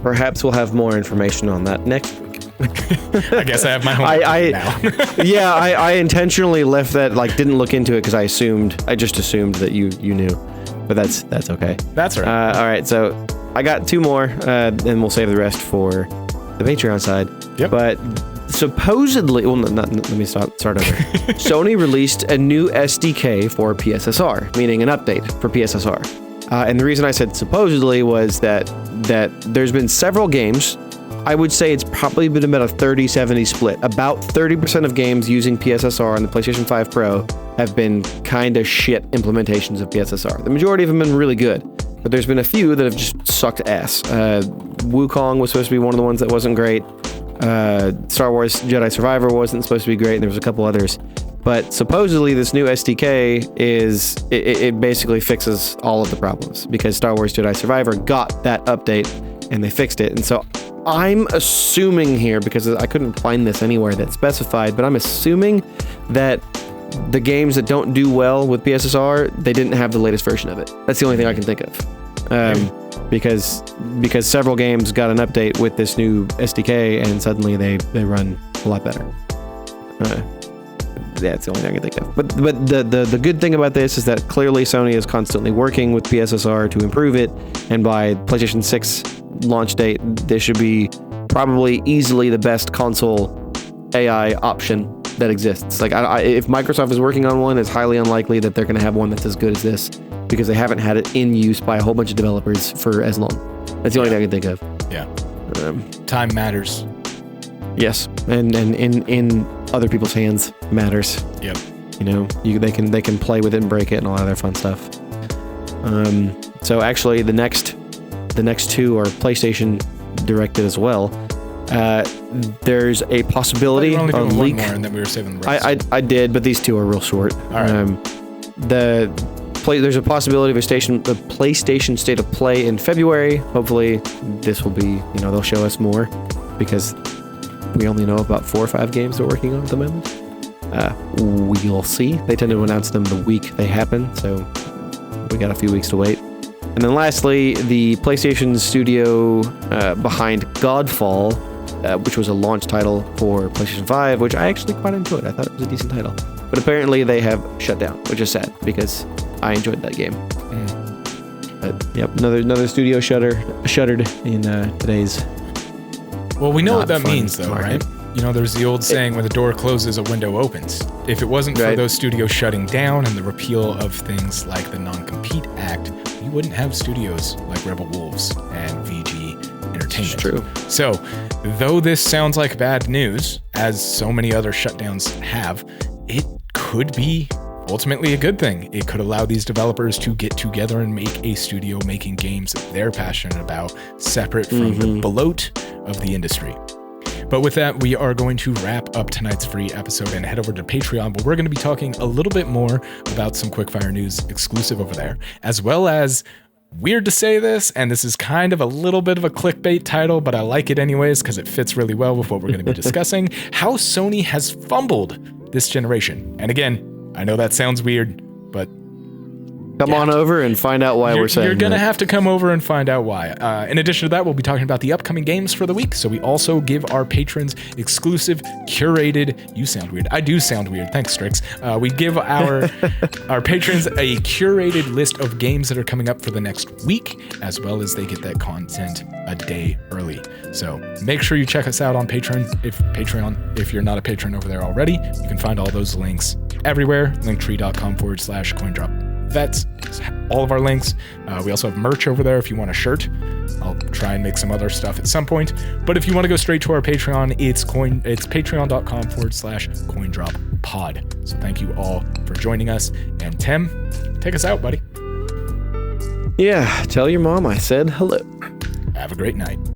perhaps we'll have more information on that next week. I guess I have my homework now. Yeah, I intentionally left that, didn't look into it because I just assumed that you knew, but that's okay. That's right. All right, so I got 2 more, and we'll save the rest for the Patreon side. Yep. But supposedly, let me start over. Sony released a new SDK for PSSR, meaning an update for PSSR. And the reason I said supposedly was that there's been several games. I would say it's probably been about a 30-70 split. About 30% of games using PSSR on the PlayStation 5 Pro have been kind of shit implementations of PSSR. The majority of them have been really good, but there's been a few that have just sucked ass. Wukong was supposed to be one of the ones that wasn't great. Star Wars Jedi Survivor wasn't supposed to be great, and there was a couple others. But supposedly this new SDK it basically fixes all of the problems, because Star Wars Jedi Survivor got that update and they fixed it. And so I'm assuming here, because I couldn't find this anywhere that's specified, but I'm assuming that the games that don't do well with PSSR, they didn't have the latest version of it. That's the only thing I can think of. Because several games got an update with this new SDK, and suddenly they run a lot better. That's the only thing I can think of. But the good thing about this is that clearly Sony is constantly working with PSSR to improve it, and by PlayStation 6 launch date, this should be probably easily the best console AI option that exists. If Microsoft is working on one, it's highly unlikely that they're going to have one that's as good as this, because they haven't had it in use by a whole bunch of developers for as long. That's the only thing I can think of. Yeah. Time matters. Yes, and in other people's hands matters. Yep. They can play with it and break it and all that other fun stuff. So actually, the next 2 are PlayStation directed as well. There's a possibility a leak. One more, and then we were saving the rest. I did, but these 2 are real short. All right. There's a possibility of the PlayStation State of Play in February. Hopefully, this will be, they'll show us more, because we only know about 4 or 5 games they're working on at the moment. We'll see. They tend to announce them the week they happen, so we got a few weeks to wait. And then lastly, the PlayStation studio behind Godfall, which was a launch title for PlayStation 5, which I actually quite enjoyed. I thought it was a decent title. But apparently they have shut down, which is sad, because I enjoyed that game. But yep, another studio shuttered in today's. Well, we know what that means, though, market. right? You know, there's the old saying, when the door closes, a window opens. If it wasn't for those studios shutting down and the repeal of things like the Non-Compete Act, we wouldn't have studios like Rebel Wolves and VG Entertainment. It's true. So, though this sounds like bad news, as so many other shutdowns have, it could be ultimately a good thing. It could allow these developers to get together and make a studio making games that they're passionate about, separate from the bloat of the industry. But with that, we are going to wrap up tonight's free episode and head over to Patreon, where we're going to be talking a little bit more about some quickfire news exclusive over there, as well as, weird to say this, and this is kind of a little bit of a clickbait title, but I like it anyways because it fits really well with what we're going to be discussing, how Sony has fumbled this generation. And again, I know that sounds weird, but come on over and find out why we're saying you're going to that. have to come over and find out why. In addition to that, we'll be talking about the upcoming games for the week. So we also give our patrons exclusive, curated, you sound weird. I do sound weird. Thanks, Strix. We give our patrons a curated list of games that are coming up for the next week, as well as they get that content a day early. So make sure you check us out on Patreon. If you're not a patron over there already, you can find all those links everywhere. Linktree.com/CoinDrop. That's all of our links. We also have merch over there if you want a shirt. I'll try and make some other stuff at some point. But if you want to go straight to our Patreon, it's patreon.com/CoinDropPod. So thank you all for joining us. And Tim, take us out, buddy. Yeah, tell your mom I said hello. Have a great night.